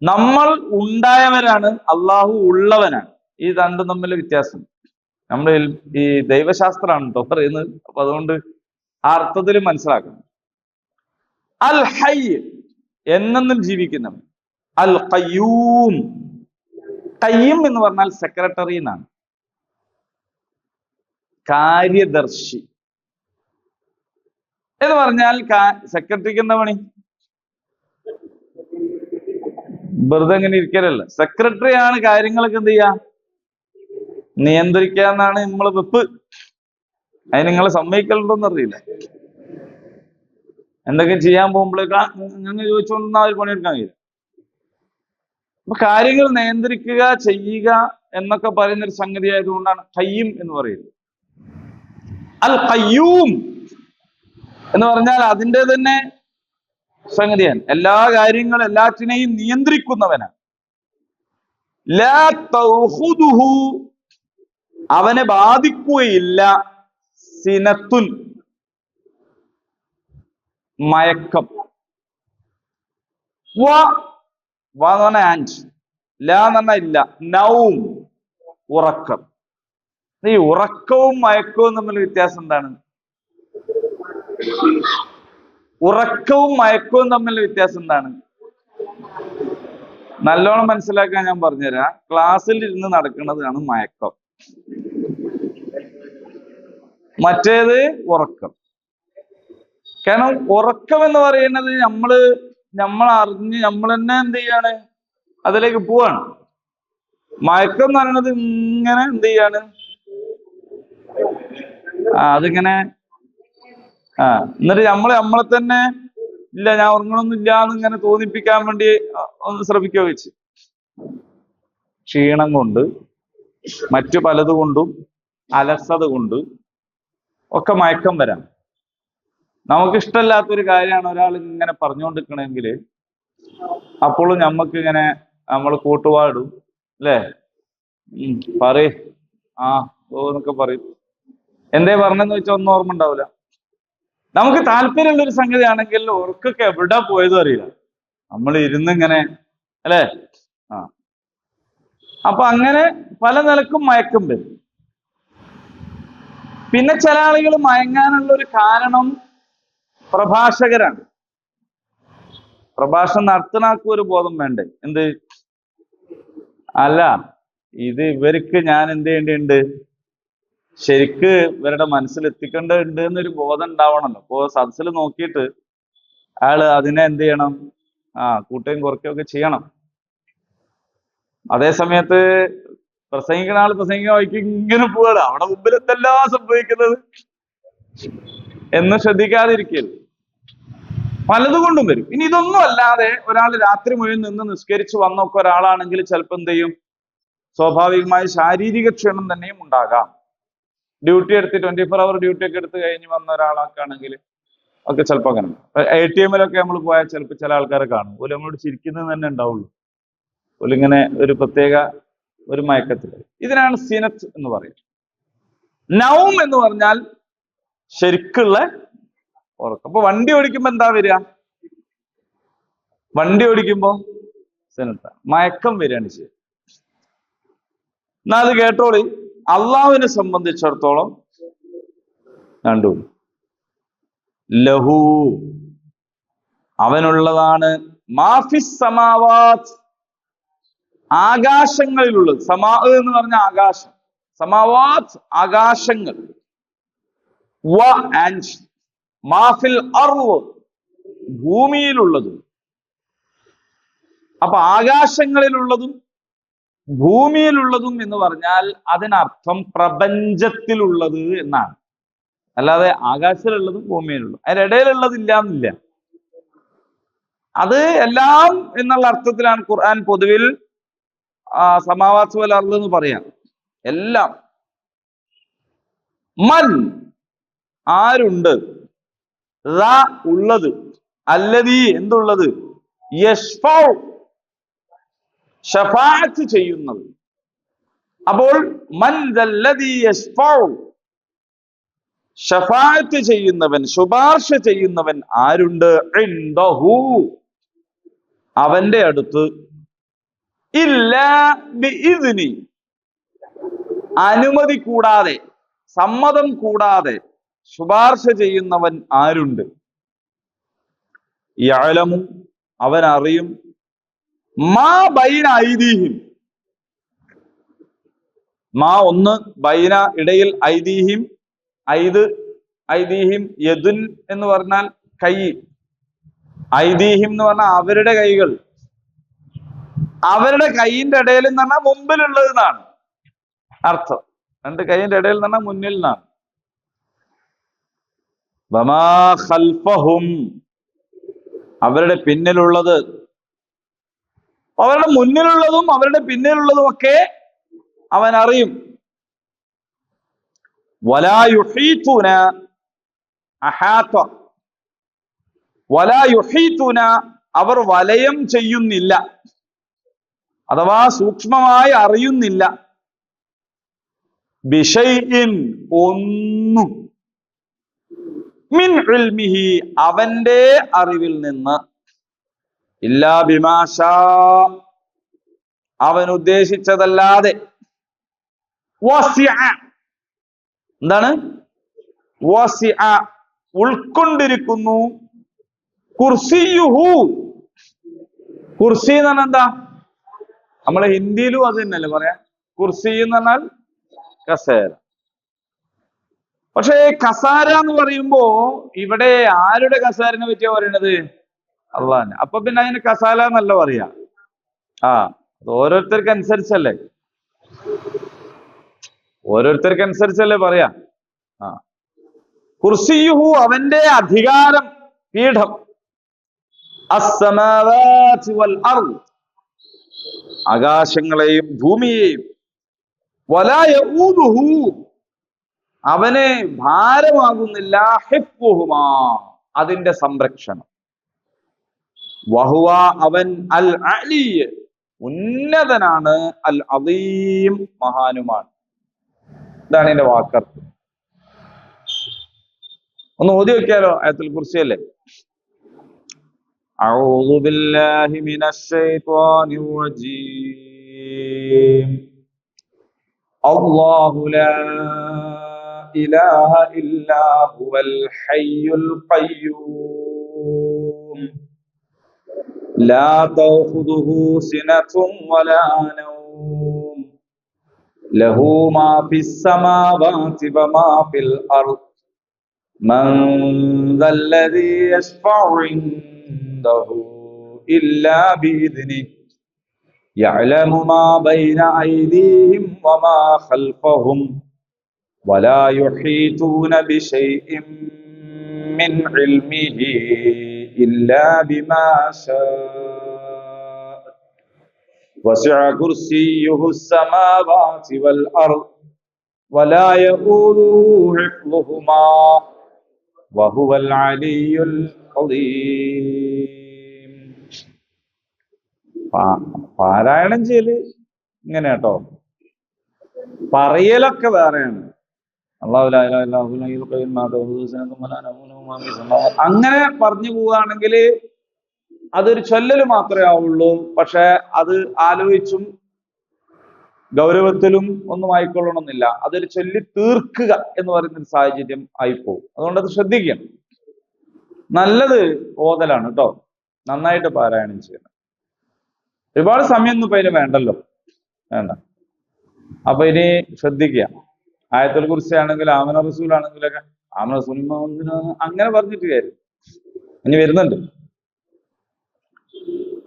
നമ്മൾ ഉണ്ടായവരാണ്, അള്ളാഹു ഉള്ളവനാണ്. ഈ രണ്ടും തമ്മിൽ വ്യത്യാസം. നമ്മൾ ഈ ദൈവശാസ്ത്രമാണ് കേട്ടോ പറയുന്നത്. അപ്പൊ അതുകൊണ്ട് ആ അർത്ഥത്തിൽ മനസ്സിലാക്കണം. അൽ ഹയ്യ്, എന്നെന്നും ജീവിക്കുന്നവൻ. അൽ ഖയ്യൂം, ഖയ്യൂം എന്ന് പറഞ്ഞാൽ സെക്രട്ടറി എന്നാണ്, കാര്യദർശി എന്ന് പറഞ്ഞാൽ. സെക്രട്ടറിക്ക് എന്താ പണി? വെറുതെ എങ്ങനെ ഇരിക്കലല്ല. സെക്രട്ടറി ആണ് കാര്യങ്ങളൊക്കെ എന്ത് ചെയ്യാ, നിയന്ത്രിക്കാന്നാണ് നമ്മളെ വെപ്പ്. അതിന് നിങ്ങൾ സമ്മതിക്കലുണ്ടോന്ന് അറിയില്ല. എന്തെങ്കിലും ചെയ്യാൻ പോകുമ്പോഴേക്കാ ഞങ്ങൾ ചോദിച്ചുകൊണ്ടിരുന്ന അവർ പണിയെടുക്കാൻ കഴിയില്ല. അപ്പൊ കാര്യങ്ങൾ നിയന്ത്രിക്കുക, ചെയ്യുക എന്നൊക്കെ പറയുന്ന ഒരു സംഗതി ആയതുകൊണ്ടാണ് ഖയ്യിം എന്ന് പറയുന്നത്. അൽ ഖയ്യൂം എന്ന് പറഞ്ഞാൽ അതിൻ്റെ തന്നെ സംഗതിയാണ്. എല്ലാ കാര്യങ്ങളും എല്ലാറ്റിനെയും നിയന്ത്രിക്കുന്നവനാണ്. ലാ തൗഖുദുഹു, അവനെ ബാധിക്കുകയില്ല സിനത്തുൻ, മയക്കം. വ എന്ന് പറഞ്ഞ ആൻഡ്, ലാ എന്ന് പറഞ്ഞാൽ ഇല്ല, നൗം ഉറക്കം. ഈ ഉറക്കവും മയക്കവും തമ്മിൽ വ്യത്യാസം എന്താണ്? ഉറക്കവും മയക്കവും തമ്മിൽ വ്യത്യാസം എന്താണ്? നല്ലോണം മനസ്സിലാക്കാൻ ഞാൻ പറഞ്ഞുതരാം. ക്ലാസ്സിൽ ഇരുന്ന് നടക്കുന്നതാണ് മയക്കം, മറ്റേത് ഉറക്കം. കാരണം ഉറക്കം എന്ന് പറയുന്നത് നമ്മൾ അറിഞ്ഞ് നമ്മൾ തന്നെ എന്ത് ചെയ്യാണ്, അതിലേക്ക് പോവാണ്. മയക്കം എന്ന് പറയുന്നത് ഇങ്ങനെ എന്ത് ചെയ്യാണ്, അതിങ്ങനെ എന്നിട്ട് നമ്മളെ തന്നെ ഇല്ല ഞാൻ ഉറങ്ങണമെന്നും ഇല്ല എന്ന് ഇങ്ങനെ തോന്നിപ്പിക്കാൻ വേണ്ടി ഒന്ന് ശ്രമിക്കുക വെച്ച്. ക്ഷീണം കൊണ്ട്, മറ്റു പലതുകൊണ്ടും, അലസത കൊണ്ട് ഒക്കെ മയക്കം വരാം. നമുക്കിഷ്ടമല്ലാത്തൊരു കാര്യമാണ് ഒരാൾ ഇങ്ങനെ പറഞ്ഞുകൊണ്ടിരിക്കണമെങ്കിൽ അപ്പോഴും നമ്മക്ക് ഇങ്ങനെ നമ്മൾ കൂട്ടുപാടും അല്ലേ, പറയ് എന്നൊക്കെ പറയും. എന്തേ പറഞ്ഞെന്ന് വെച്ചാൽ ഒന്നും ഓർമ്മ ഉണ്ടാവില്ല. നമുക്ക് താല്പര്യമുള്ള ഒരു സംഗതി ആണെങ്കിൽ ഉറക്കൊക്കെ എവിടെ പോയതും അറിയില്ല, നമ്മൾ ഇരുന്നിങ്ങനെ അല്ലേ. അപ്പൊ അങ്ങനെ പല നിലക്കും മയക്കം വരും. പിന്നെ ചില ആളുകൾ മയങ്ങാനുള്ള ഒരു കാരണം പ്രഭാഷകരാണ്. പ്രഭാഷണം നടത്തുന്നാക്കും ഒരു ബോധം വേണ്ടേ? എന്ത് അല്ല, ഇത് ഇവർക്ക് ഞാൻ എന്ത് ചെയ്യേണ്ടതുണ്ട്, ശരിക്ക് ഇവരുടെ മനസ്സിൽ എത്തിക്കേണ്ടതുണ്ട് എന്നൊരു ബോധം ഉണ്ടാവണല്ലോ. അപ്പോ സദസ്സിൽ നോക്കിയിട്ട് അയാള് അതിനെ എന്ത് ചെയ്യണം, കൂട്ടുകയും കുറയ്ക്കുകയും ഒക്കെ ചെയ്യണം. അതേ സമയത്ത് പ്രസംഗിക്കുന്ന ആൾ പ്രസംഗിക്കാൻ വഴിക്ക് ഇങ്ങനെ പോവാണ്, അവിടെ മുമ്പിൽ എന്തെല്ലാം സംഭവിക്കുന്നത് എന്ന് ശ്രദ്ധിക്കാതിരിക്കരുത്. പലതുകൊണ്ടും വരും. ഇനി ഇതൊന്നും അല്ലാതെ ഒരാൾ രാത്രി മുഴുവൻ നിന്ന് നിസ്കരിച്ച് വന്നൊക്കെ ഒരാളാണെങ്കിൽ ചിലപ്പോൾ എന്ത് ചെയ്യും, സ്വാഭാവികമായ ശാരീരിക ക്ഷീണം തന്നെയും ഉണ്ടാകാം. ഡ്യൂട്ടി എടുത്ത് 24 hour ഡ്യൂട്ടി ഒക്കെ എടുത്ത് കഴിഞ്ഞ് വന്ന ഒരാളൊക്കെ ആണെങ്കിൽ ഒക്കെ ചിലപ്പോൾ അങ്ങനെ. ATM നമ്മൾ പോയാൽ ചിലപ്പോൾ ചില ആൾക്കാരെ കാണും, ഓല് നമ്മളോട് ചിരിക്കുന്നത് തന്നെ ഉണ്ടാവുള്ളൂ, ഓലിങ്ങനെ ഒരു പ്രത്യേക ഒരു മയക്കത്തിൽ. ഇതിനാണ് സിനത്ത് എന്ന് പറയുന്നത്. നൗം എന്ന് പറഞ്ഞാൽ ശരിക്കുള്ള ഉറക്കം. അപ്പൊ വണ്ടി ഓടിക്കുമ്പോ എന്താ വരിക? വണ്ടി ഓടിക്കുമ്പോ സിനത്ത, മയക്കം വരികയാണ് ശരി. എന്നാ അത് കേട്ടോളി. അള്ളാഹുവിനെ സംബന്ധിച്ചിടത്തോളം രണ്ടും ലഹു, അവനുള്ളതാണ്, മാഫിസ് സമാവാത്ത്, ആകാശങ്ങളിലുള്ളത്. സമാ എന്ന് പറഞ്ഞ ആകാശം, സമാവാത്ത് ആകാശങ്ങൾ, വ ആൻഡ് മാഫിൽ അർള് ഭൂമിയിലുള്ളതും. അപ്പൊ ആകാശങ്ങളിലുള്ളതും ഭൂമിയിലുള്ളതും എന്ന് പറഞ്ഞാൽ അതിനർത്ഥം പ്രപഞ്ചത്തിലുള്ളത് എന്നാണ്. അല്ലാതെ ആകാശത്തിലുള്ളതും ഭൂമിയിലുള്ളതും അതിനിടയിലുള്ളതില്ല എന്നില്ല. അത് എല്ലാം എന്നുള്ള അർത്ഥത്തിലാണ് ഖുർആൻ പൊതുവിൽ സമാവാത്ത് വൽ അർള് എന്ന് പറയാം. എല്ലാം. മൻ ആരുണ്ട്, ഉള്ളത്, അല്ലദീ എന്തുള്ളത്, യശ്ഫഉ ശഫാഅത്ത് ചെയ്യുന്നത്. അപ്പോൾ മൻ ദല്ലദീ യശ്ഫഉ, ശഫാഅത്ത് ചെയ്യുന്നവൻ, ശുപാർശ ചെയ്യുന്നവൻ ആരുണ്ട്, ഇൻദഹു അവന്റെ അടുത്ത്, ഇല്ലാ ബിഇദ്നി അനുമതി കൂടാതെ, സമ്മതം കൂടാതെ ശുപാർശ ചെയ്യുന്നവൻ ആരുണ്ട്, യഅലമു അവൻ അറിയും, മാ ബൈന ഐദീഹിം മാ ഒന്ന്, ബൈന ഇടയിൽ, ഐദീഹിം ഐദീഹിം യദുൻ എന്ന് പറഞ്ഞാൽ കൈ, ഐദീഹിം എന്ന് പറഞ്ഞാൽ അവരുടെ കൈകൾ, അവരുടെ കൈയിന്റെ ഇടയിൽ എന്ന് പറഞ്ഞാൽ മുമ്പിലുള്ളത് എന്നാണ് അർത്ഥം. രണ്ട് കൈയിന്റെ ഇടയിൽ എന്ന് പറഞ്ഞാൽ മുന്നിൽ നിന്നാണ്. വമാ ഖൽഫഹും അവരുടെ പിന്നിലുള്ളത്, അവരുടെ മുന്നിലുള്ളതും അവരുടെ പിന്നിലുള്ളതും ഒക്കെ അവൻ അറിയും. വലാ യുഹീതൂന അഹാത, വലാ യുഹീതൂന അവർ വലയം ചെയ്യുന്നില്ല, അഥവാ സൂക്ഷ്മമായി അറിയുന്നില്ല, ബിശൈഇൻ ഒന്നും, മിൻ ഇൽമിഹി അവന്റെ അറിവിൽ നിന്ന്, ഇല്ലാ ബിമാ ശാ അവൻ ഉദ്ദേശിച്ചതല്ലാതെ, വസിഅ എന്താണ്, വസിഅ ഉൾക്കൊണ്ടിരിക്കുന്നു, കുർസിയുഹു, കുർസി എന്ന് പറഞ്ഞാൽ എന്താ, നമ്മളെ ഹിന്ദിയിലും അത് തന്നെയല്ലേ പറയാ, കുർസി എന്ന് പറഞ്ഞാൽ കസേര. പക്ഷെ കസാര എന്ന് പറയുമ്പോ ഇവിടെ ആരുടെ കസാരനെ പറ്റിയാ പറയണത്, അള്ളാഹ്. അപ്പൊ പിന്നെ അതിന് കസാല എന്നല്ല പറയാ. അത് ഓരോരുത്തർക്കനുസരിച്ചല്ലേ, ഓരോരുത്തർക്കനുസരിച്ചല്ലേ പറയാ. കുർസിയുഹു അവന്റെ അധികാരം, പീഠം, അസ്സമാവാതി വൽ അർദ് ആകാശങ്ങളെയും ഭൂമിയെയും, വലാ യഊദുഹു അവന് ഭാരമാകുന്നില്ല, ഹിഫ്ദുഹുമാ അതിന്റെ സംരക്ഷണം, വഹുവ അവൻ അൽ അലി ഉന്നതനാണ്, അൽ അദീം മഹാനുമാണ്. ഇതാണ് ഇതിന്റെ വാക്കർത്ഥം. ഒന്ന് ഓതി വെക്കാലോ, ആയത്തുൽ കുർസി അല്ലേ. അഊദു ബില്ലാഹി മിനശ് ശൈത്വാനിർ റജീം. അല്ലാഹു ലാ ഇലാഹ ഇല്ലാ ഹുവൽ ഹയ്യുൽ ഖയ്യൂം ലാ തഅഖുദുഹു സിനത്തും വലാ നൗം ലഹു മാ ഫിസ് സമാവാതി വമാ ഫിൽ അർദ് മൻ ദല്ലദീ യശ്ഫഉ ഇൻദഹു ഇല്ലാ ബിഇദ്നിഹി യഅലമു മാ ബൈന അയ്ദീഹിം വമാ ഖൽഫഹും വലാ യുഹീതൂന ബിശൈഇൻ മിൻ ഇൽമിഹി ഇല്ലാ ബിമാ ശാഅ വസിഅ കുർസിയ്യുഹു അസ്സമാവാതി വൽ അർദ് വലാ യഊദുഹു ഹിഫ്ദുഹുമാ വഹുവൽ അലിയ്യുൽ അദീം. പാരായണം ചെയ്യല് ഇങ്ങനെ കേട്ടോ, പറയലൊക്കെ വേറെയാണ്. അങ്ങനെ പറഞ്ഞു പോവുകയാണെങ്കിൽ അതൊരു ചൊല്ലല് മാത്രമേ ആവുള്ളൂ. പക്ഷെ അത് ആലോചിച്ചും ഗൗരവത്തിലും ഒന്നും ആയിക്കൊള്ളണമെന്നില്ല. അതൊരു ചൊല്ലി തീർക്കുക എന്ന് പറയുന്ന ഒരു സാഹചര്യം ആയിപ്പോവും. അതുകൊണ്ട് അത് ശ്രദ്ധിക്കണം. നല്ലത് ഓതലാണ് കേട്ടോ, നന്നായിട്ട് പാരായണം ചെയ്യണം. ഒരുപാട് സമയമൊന്നും ഇപ്പൊ അതിന് വേണ്ടല്ലോ, വേണ്ട. അപ്പൊ ഇനി ശ്രദ്ധിക്കുക. ആയത്തുൽ കുർസി ആണെങ്കിലും ആമന റസൂൽ ആണെങ്കിലൊക്കെ ആമന റസൂൽ അങ്ങനെ പറഞ്ഞിട്ട് കാര്യം. ഇനി വരുന്നുണ്ട്.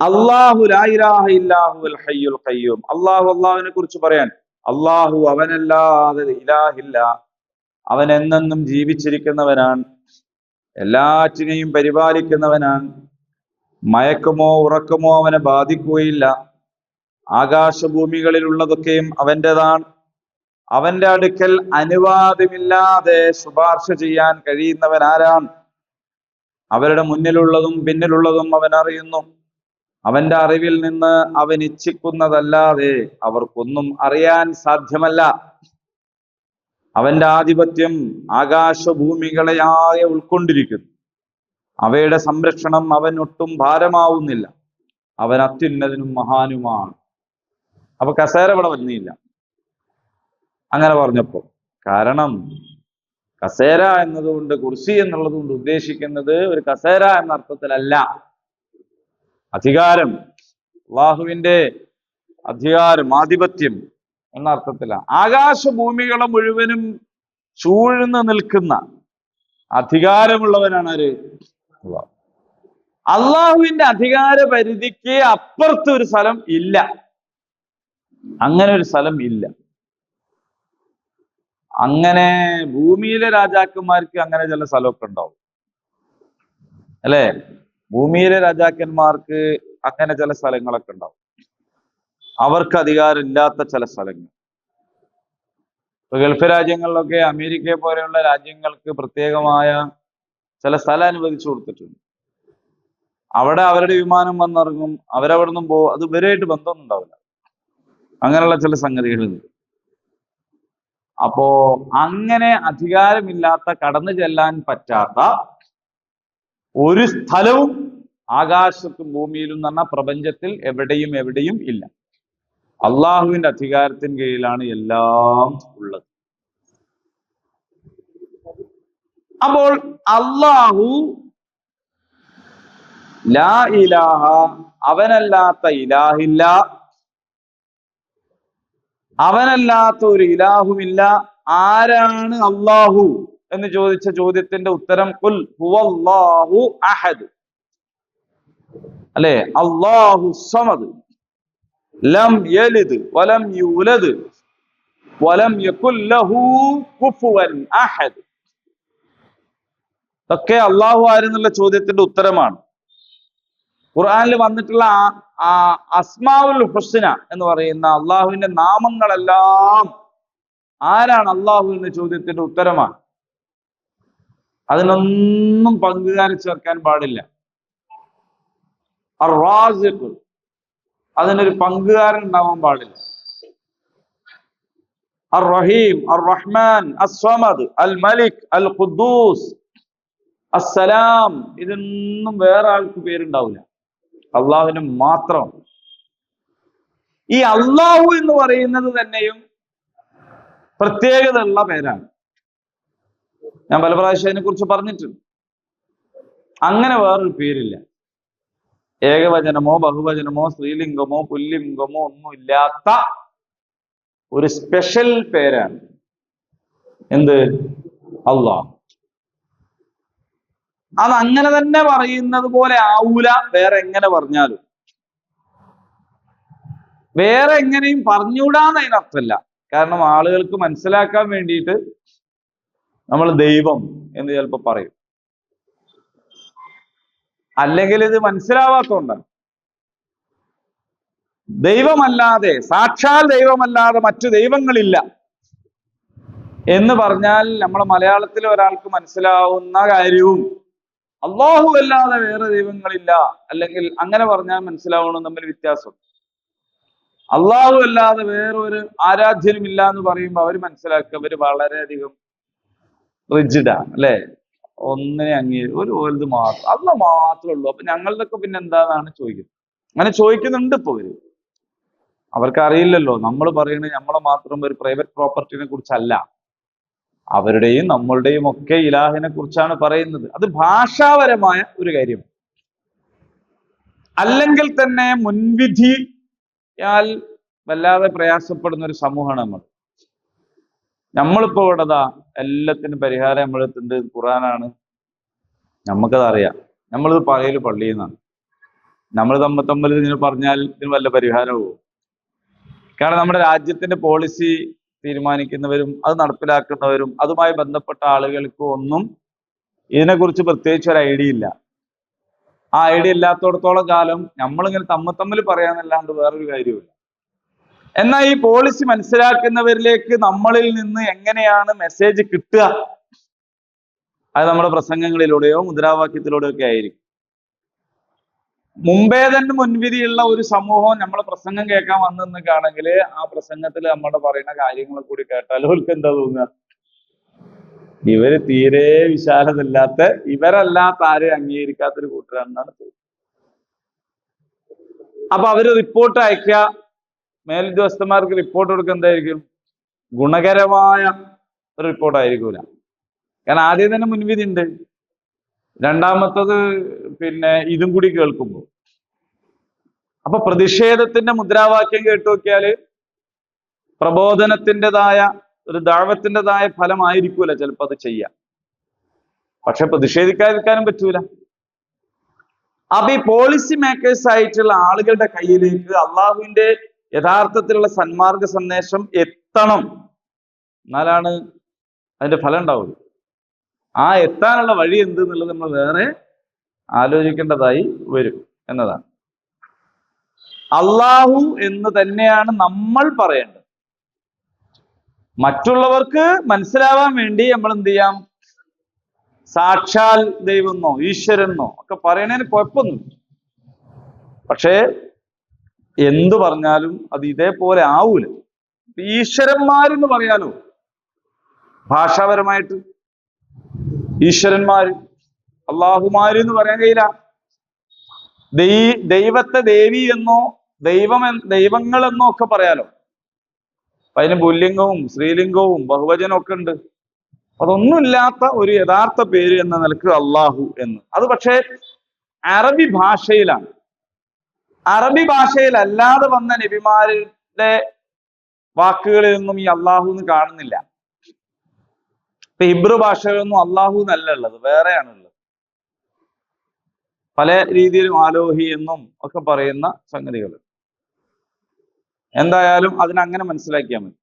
അല്ലാഹു ലാ ഇലാഹ ഇല്ലാ ഹുവൽ ഹയ്യുൽ ഖയ്യൂം. അള്ളാഹുവിനെ കുറിച്ച് പറയാൻ, അള്ളാഹു അവനല്ലാതെ ഇലാഹില്ല, അവൻ എന്നെന്നും ജീവിച്ചിരിക്കുന്നവനാണ്, എല്ലാറ്റിനെയും പരിപാലിക്കുന്നവനാണ്, മയക്കമോ ഉറക്കമോ അവനെ ബാധിക്കുകയില്ല, ആകാശഭൂമികളിലുള്ളതൊക്കെയും അവൻ്റെതാണ്, അവന്റെ അടുക്കൽ അനുവാദമില്ലാതെ ശുപാർശ ചെയ്യാൻ കഴിയുന്നവൻ ആരാണ്, അവരുടെ മുന്നിലുള്ളതും പിന്നിലുള്ളതും അവൻ അറിയുന്നു, അവന്റെ അറിവിൽ നിന്ന് അവൻ ഇച്ഛിക്കുന്നതല്ലാതെ അവർക്കൊന്നും അറിയാൻ സാധ്യമല്ല. അവന്റെ ആധിപത്യം ആകാശഭൂമികളെയാകെ ഉൾക്കൊണ്ടിരിക്കുന്നു, അവയുടെ സംരക്ഷണം അവൻ ഒട്ടും ഭാരമാവുന്നില്ല, അവൻ അത്യുന്നതനും മഹാനുമാണ്. അപ്പൊ കസേര ഇവിടെ വന്നില്ല അങ്ങനെ പറഞ്ഞപ്പോ. കാരണം കസേര എന്നതുകൊണ്ട്, കുർസി എന്നുള്ളത് കൊണ്ട് ഉദ്ദേശിക്കുന്നത് ഒരു കസേര എന്ന അർത്ഥത്തിലല്ല, അധികാരം, അള്ളാഹുവിന്റെ അധികാരം, ആധിപത്യം എന്ന അർത്ഥത്തിലാണ്. ആകാശഭൂമികളെ മുഴുവനും ചൂഴ്ന്നു നിൽക്കുന്ന അധികാരമുള്ളവനാണ് ആര്? അള്ളാഹു. അള്ളാഹുവിന്റെ അധികാര പരിധിക്ക് അപ്പുറത്ത് ഒരു സ്ഥലം ഇല്ല, അങ്ങനെ ഒരു സ്ഥലം ഇല്ല. അങ്ങനെ ഭൂമിയിലെ രാജാക്കന്മാർക്ക് അങ്ങനെ ചില സ്ഥലമൊക്കെ ഉണ്ടാവും അല്ലേ? ഭൂമിയിലെ രാജാക്കന്മാർക്ക് അങ്ങനെ ചില സ്ഥലങ്ങളൊക്കെ ഉണ്ടാവും. അവർക്ക് അധികാരമില്ലാത്ത ചില സ്ഥലങ്ങൾ. ഇപ്പൊ ഗൾഫ് രാജ്യങ്ങളിലൊക്കെ അമേരിക്കയെ പോലെയുള്ള രാജ്യങ്ങൾക്ക് പ്രത്യേകമായ ചില സ്ഥലം അനുവദിച്ചു കൊടുത്തിട്ടുണ്ട്. അവിടെ അവരുടെ വിമാനം വന്നിറങ്ങും, അവരവിടെ നിന്നും പോകും. അത് ഇവരായിട്ട് ബന്ധമൊന്നും ഉണ്ടാവില്ല. അങ്ങനെയുള്ള ചില സംഗതികളുണ്ട്. അപ്പോ അങ്ങനെ അധികാരമില്ലാത്ത, കടന്നു ചെല്ലാൻ പറ്റാത്ത ഒരു സ്ഥലവും ആകാശത്തും ഭൂമിയിലും എന്ന് പറഞ്ഞാൽ പ്രപഞ്ചത്തിൽ എവിടെയും ഇല്ല. അള്ളാഹുവിന്റെ അധികാരത്തിന് കീഴിലാണ് എല്ലാം ഉള്ളത്. അപ്പോൾ അള്ളാഹു ലാ ഇലാഹ, അവനല്ലാത്ത ഇലാഹില്ല, അവനല്ലാത്ത ഒരു ഇലാഹുമില്ല. ആരാണ് അള്ളാഹു എന്ന് ചോദിച്ച ചോദ്യത്തിന്റെ ഉത്തരം ഖുൽ ഹുവല്ലാഹു അഹദ്, അല്ലെ? അല്ലാഹു സമദ്, ലം യലിദ് വലം യൂലദ് വലം യകുൽ ലഹു കുഫുവൻ അഹദ്. ഇതൊക്കെ അള്ളാഹു ആരെന്നുള്ള ചോദ്യത്തിന്റെ ഉത്തരമാണ്. ഖുർആനിൽ വന്നിട്ടുള്ള അസ്മാഉൽ ഹുസ്ന എന്ന് പറയുന്ന അള്ളാഹുവിന്റെ നാമങ്ങളെല്ലാം ആരാണ് അള്ളാഹു എന്ന ചോദ്യത്തിന്റെ ഉത്തരമാണ്. അതിനൊന്നും പങ്കുകാരെ ചേർക്കാൻ പാടില്ല. അർ-റാസിഖ്, അതിനൊരു പങ്കുകാരൻ ഉണ്ടാവാൻ പാടില്ല. അർ-റഹീം, അർ-റഹ്മാൻ, അസ്-സമദ്, അൽ-മലിക്, അൽ-ഖുദ്ദൂസ്, അസ്സലാം, ഇതൊന്നും വേറെ ആൾക്ക് പേരുണ്ടാവില്ല, അള്ളാഹുവിന് മാത്രം. ഈ അള്ളാഹു എന്ന് പറയുന്നത് തന്നെയും പ്രത്യേകത ഉള്ള പേരാണ്. ഞാൻ പല പ്രാവശ്യം അതിനെ കുറിച്ച് പറഞ്ഞിട്ടുണ്ട്. അങ്ങനെ വേറൊരു പേരില്ല. ഏകവചനമോ ബഹുവചനമോ സ്ത്രീലിംഗമോ പുല്ലിംഗമോ ഒന്നും ഇല്ലാത്ത ഒരു സ്പെഷ്യൽ പേരാണ് എന്ത്? അള്ളാഹ്. അത് അങ്ങനെ തന്നെ പറയുന്നത് പോലെ ആവൂല വേറെ എങ്ങനെ പറഞ്ഞാലും. വേറെ എങ്ങനെയും പറഞ്ഞുകൂടാന്ന് അതിനർത്ഥമല്ല. കാരണം ആളുകൾക്ക് മനസ്സിലാക്കാൻ വേണ്ടിയിട്ട് നമ്മൾ ദൈവം എന്ന് ചിലപ്പോൾ പറയും. അല്ലെങ്കിൽ ഇത് മനസ്സിലാവാത്തതുകൊണ്ടാണ്. ദൈവമല്ലാതെ, സാക്ഷാൽ ദൈവമല്ലാതെ മറ്റു ദൈവങ്ങളില്ല എന്ന് പറഞ്ഞാൽ നമ്മളെ മലയാളത്തിൽ ഒരാൾക്ക് മനസ്സിലാവുന്ന കാര്യവും അള്ളാഹു അല്ലാതെ വേറെ ദൈവങ്ങളില്ല, അല്ലെങ്കിൽ അങ്ങനെ പറഞ്ഞാൽ മനസ്സിലാവണം തമ്മിൽ വ്യത്യാസം. അള്ളാഹു അല്ലാതെ വേറൊരു ആരാധ്യനും ഇല്ല എന്ന് പറയുമ്പോൾ അവർ മനസ്സിലാക്കുക അവര് വളരെയധികം റിജിഡാണ്, അല്ലെ? ഒന്നിനെ ഒരു മാത്രം, അല്ല മാത്രമേ ഉള്ളൂ. അപ്പൊ ഞങ്ങളുടെയൊക്കെ പിന്നെ എന്താണെന്നാണ് ചോദിക്കുന്നത്. അങ്ങനെ ചോദിക്കുന്നുണ്ട് ഇപ്പൊ അവര്. അവർക്ക് അറിയില്ലല്ലോ നമ്മൾ പറയുന്നത് നമ്മളെ മാത്രം ഒരു പ്രൈവറ്റ് പ്രോപ്പർട്ടിനെ കുറിച്ചല്ല, അവരുടെയും നമ്മളുടെയും ഒക്കെ ഇലാഹിനെ കുറിച്ചാണ് പറയുന്നത്. അത് ഭാഷാപരമായ ഒരു കാര്യം. അല്ലെങ്കിൽ തന്നെ മുൻവിധിയാൽ വല്ലാതെ പ്രയാസപ്പെടുന്ന ഒരു സമൂഹമാണ് നമ്മളിപ്പോ ഇവിടെതാ എല്ലാത്തിനും പരിഹാരം നമ്മളെത്തുണ്ട് ഖുർആനാണ്. നമുക്കത് അറിയാം. നമ്മളിത് പറയല് പള്ളിയിൽ നിന്നാണ്. നമ്മൾ തമ്മിൽ ഇതിന് പറഞ്ഞാൽ ഇതിന് വല്ല പരിഹാരവും. കാരണം നമ്മുടെ രാജ്യത്തിന്റെ പോളിസി തീരുമാനിക്കുന്നവരും അത് നടപ്പിലാക്കുന്നവരും അതുമായി ബന്ധപ്പെട്ട ആളുകൾക്ക് ഒന്നും ഇതിനെക്കുറിച്ച് പ്രത്യേകിച്ച് ഒരു ഐഡിയ ഇല്ല. ആ ഐഡിയ ഇല്ലാത്തടത്തോളം കാലം നമ്മളിങ്ങനെ തമ്മിൽ പറയാന്നല്ലാണ്ട് വേറൊരു കാര്യമില്ല. എന്നാൽ ഈ പോളിസി മനസ്സിലാക്കുന്നവരിലേക്ക് നമ്മളിൽ നിന്ന് എങ്ങനെയാണ് മെസ്സേജ് കിട്ടുക? അത് നമ്മുടെ പ്രസംഗങ്ങളിലൂടെയോ മുദ്രാവാക്യത്തിലൂടെയോ ഒക്കെ ആയിരിക്കും. മുമ്പേ തന്നെ മുൻവിധിയുള്ള ഒരു സമൂഹം നമ്മളെ പ്രസംഗം കേൾക്കാൻ വന്നെന്നൊക്കെയാണെങ്കിൽ ആ പ്രസംഗത്തിൽ നമ്മുടെ പറയുന്ന കാര്യങ്ങൾ കൂടി കേട്ടാൽ അവർക്ക് എന്താ തോന്നുക? ഇവര് തീരെ വിശാലതല്ലാത്ത, ഇവരല്ലാത്ത ആരെയും അംഗീകരിക്കാത്തൊരു കൂട്ടരാണെന്നാണ് തോന്നുന്നത്. അപ്പൊ അവര് റിപ്പോർട്ട് അയക്കുക, മേലുദ്യോഗസ്ഥന്മാർക്ക് റിപ്പോർട്ട് കൊടുക്കുക എന്തായിരിക്കും? ഗുണകരമായ ഒരു റിപ്പോർട്ട് ആയിരിക്കൂല. കാരണം ആദ്യം തന്നെ മുൻവിധി ഉണ്ട്. രണ്ടാമത്തത് പിന്നെ ഇതും കൂടി കേൾക്കുമ്പോൾ അപ്പൊ പ്രതിഷേധത്തിന്റെ മുദ്രാവാക്യം കേട്ടു നോക്കിയാല് പ്രബോധനത്തിൻ്റെതായ ഒരു ദഅവത്തിൻ്റെതായ ഫലമായിരിക്കൂല ചിലപ്പോൾ അത് ചെയ്യാം. പക്ഷെ പ്രതിഷേധിക്കാതിരിക്കാനും പറ്റൂല. അപ്പൊ ഈ പോളിസി മേക്കേഴ്സ് ആയിട്ടുള്ള ആളുകളുടെ കയ്യിലേക്ക് അള്ളാഹുവിന്റെ യഥാർത്ഥത്തിലുള്ള സന്മാർഗ സന്ദേശം എത്തണം. എന്നാലാണ് അതിന്റെ ഫലം ഉണ്ടാവുള്ളൂ. ആ എത്താനുള്ള വഴി എന്ത് എന്നുള്ളത് നമ്മൾ വേറെ ആലോചിക്കേണ്ടതായി വരും എന്നതാണ്. അള്ളാഹു എന്ന് തന്നെയാണ് നമ്മൾ പറയേണ്ടത്. മറ്റുള്ളവർക്ക് മനസ്സിലാവാൻ വേണ്ടി നമ്മൾ എന്ത് ചെയ്യാം, സാക്ഷാൽ ദൈവമെന്നോ ഈശ്വരനോ ഒക്കെ പറയണതിന് കുഴപ്പമൊന്നുമില്ല. പക്ഷേ എന്തു പറഞ്ഞാലും അത് ഇതേപോലെ ആവൂല. ഈശ്വരന്മാരെന്ന് പറയാലോ, ഭാഷാപരമായിട്ട് ഈശ്വരന്മാര് അള്ളാഹുമാര് എന്ന് പറയാൻ കഴിയില്ല. ദൈവത്തെ ദേവി എന്നോ ദൈവങ്ങൾ എന്നോ ഒക്കെ പറയാലോ. അതിന് പുല്ലിംഗവും സ്ത്രീലിംഗവും ബഹുവചനവും ഒക്കെ ഉണ്ട്. അതൊന്നുമില്ലാത്ത ഒരു യഥാർത്ഥ പേര് എന്ന നിലക്ക് അള്ളാഹു എന്ന്. അത് പക്ഷേ അറബി ഭാഷയിലാണ്. അറബി ഭാഷയിൽ അല്ലാതെ വന്ന നബിമാരുടെ വാക്കുകളിലൊന്നും ഈ അള്ളാഹു എന്ന് കാണുന്നില്ല. ഇപ്പൊ ഹിബ്രു ഭാഷയിലൊന്നും അള്ളാഹു എന്നല്ല ഉള്ളത്, വേറെയാണുള്ളത്. പല രീതിയിലും ആലോഹി എന്നും ഒക്കെ പറയുന്ന സംഗതികൾ. എന്തായാലും അതിനങ്ങനെ മനസ്സിലാക്കിയാൽ മതി.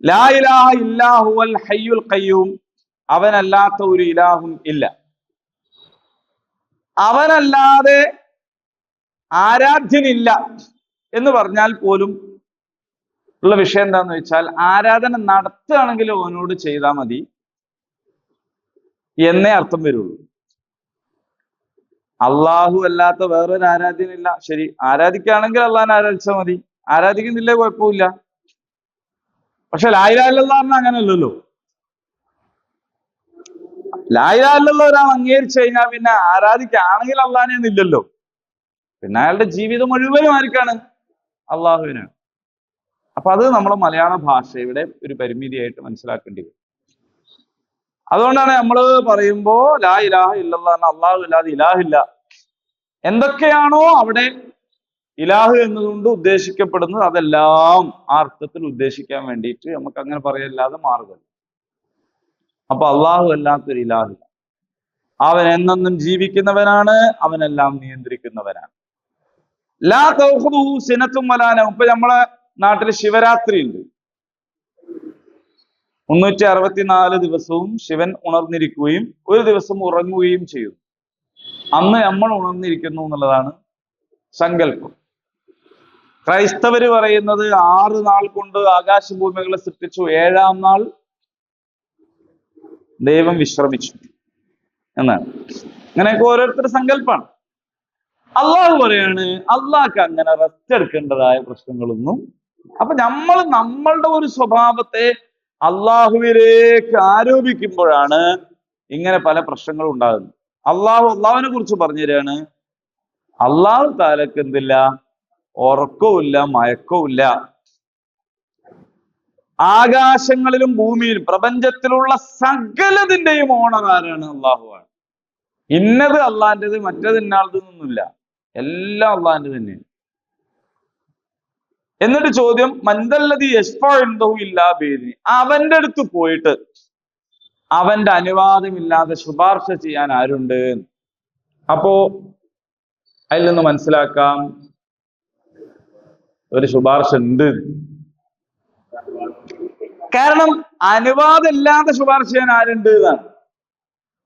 ലാ ഇലാഹ ഇല്ലാഹുവൽ ഹയ്യുൽ ഖയ്യൂം, അവനല്ലാത്ത ഒരു ഇലാഹും ഇല്ല. അവനല്ലാതെ ആരാധ്യനില്ല എന്ന് പറഞ്ഞാൽ പോലും ഉള്ള വിഷയം എന്താന്ന് വെച്ചാൽ, ആരാധന നടത്തുകയാണെങ്കിൽ അവനോട് ചെയ്താൽ മതി എന്നേ അർത്ഥം വരുള്ളൂ. അള്ളാഹു അല്ലാത്ത വേറൊരു ആരാധ്യനില്ല. ശരി, ആരാധിക്കുകയാണെങ്കിൽ അള്ളാഹിനെ ആരാധിച്ചാൽ മതി, ആരാധിക്കുന്നില്ലേ കുഴപ്പമില്ല. പക്ഷെ ലാ ഇലാഹ ഇല്ലല്ലാഹ് പറഞ്ഞാൽ അങ്ങനെയല്ലല്ലോ. ലാ ഇലാഹ ഇല്ലല്ലാഹ് ഒരാൾ അംഗീകരിച്ചു കഴിഞ്ഞാൽ പിന്നെ ആരാധിക്കുകയാണെങ്കിൽ അള്ളാഹിനെ ഒന്നില്ലല്ലോ. പിന്നെ അയാളുടെ ജീവിതം മുഴുവനും ആർക്കാണ്? അള്ളാഹുവിനാണ്. അപ്പൊ അത് നമ്മളെ മലയാള ഭാഷയുടെ ഒരു പരിമിതിയായിട്ട് മനസ്സിലാക്കേണ്ടി വരും. അതുകൊണ്ടാണ് നമ്മൾ പറയുമ്പോ ലാ ഇലാഹ ഇല്ലല്ലാഹ്, അള്ളാഹു ഇല്ലാതെ ഇലാഹില്ല. എന്തൊക്കെയാണോ അവിടെ ഇലാഹ് എന്നതുകൊണ്ട് ഉദ്ദേശിക്കപ്പെടുന്നത് അതെല്ലാം ആ അർത്ഥത്തിൽ ഉദ്ദേശിക്കാൻ വേണ്ടിയിട്ട് നമുക്ക് അങ്ങനെ പറയല്ലാതെ മാർഗം. അപ്പൊ അള്ളാഹു അല്ലാത്തൊരു ഇലാഹില്ല. അവൻ എന്നെന്നും ജീവിക്കുന്നവനാണ്, അവനെല്ലാം നിയന്ത്രിക്കുന്നവനാണ്. ലാ തൗഖുദുഹു സിനത്തും വലാ നൗം. ഇപ്പൊ നമ്മളെ നാട്ടിൽ ശിവരാത്രി ഉണ്ട്. 364 ദിവസവും ശിവൻ ഉണർന്നിരിക്കുകയും ഒരു ദിവസം ഉറങ്ങുകയും ചെയ്യുന്നു. അന്ന് നമ്മൾ ഉണർന്നിരിക്കുന്നു എന്നുള്ളതാണ് സങ്കല്പം. ക്രൈസ്തവര് പറയുന്നത് 6 നാൾ കൊണ്ട് ആകാശഭൂമികളെ സൃഷ്ടിച്ചു, 7-ാം നാൾ ദൈവം വിശ്രമിച്ചു എന്നാണ്. അങ്ങനെയൊക്കെ ഓരോരുത്തരുടെ സങ്കല്പമാണ്. അള്ളാഹു പറയാണ് അള്ളാഹ്ക്ക് അങ്ങനെ റെസ്റ്റ് എടുക്കേണ്ടതായ പ്രശ്നങ്ങളൊന്നും. അപ്പൊ നമ്മളുടെ ഒരു സ്വഭാവത്തെ അള്ളാഹുവിലേക്ക് ആരോപിക്കുമ്പോഴാണ് ഇങ്ങനെ പല പ്രശ്നങ്ങളും ഉണ്ടാകുന്നത്. അള്ളാഹുവിനെ കുറിച്ച് പറഞ്ഞു തരികയാണ്, അള്ളാഹു താലക്ക് എന്തില്ല, ഉറക്കവുമില്ല മയക്കവുമില്ല. ആകാശങ്ങളിലും ഭൂമിയിലും പ്രപഞ്ചത്തിലുള്ള സകലതിന്റെയും ഓണർ ആരാണ്? അള്ളാഹുവാണ്. ഇന്നത് അള്ളാഹിൻ്റെത് മറ്റേത് ഇന്നാളതൊന്നുമില്ല, എല്ലാം അള്ളാഹിന്റെ തന്നെയാണ്. എന്നിട്ട് ചോദ്യം, മൻദല്ലദി യശ്ഫഉ ഇൻദഹു ഇല്ലാ ബിഇദ്നി, അവന്റെ അടുത്ത് പോയിട്ട് അവന്റെ അനുവാദമില്ലാതെ ശുപാർശ ചെയ്യാൻ ആരുണ്ട്? അപ്പോ അതിൽ നിന്ന് മനസ്സിലാക്കാം ഒരു ശുപാർശ ഉണ്ട്. കാരണം അനുവാദം ഇല്ലാതെ ശുപാർശ ചെയ്യാൻ ആരുണ്ട് എന്നാണ്.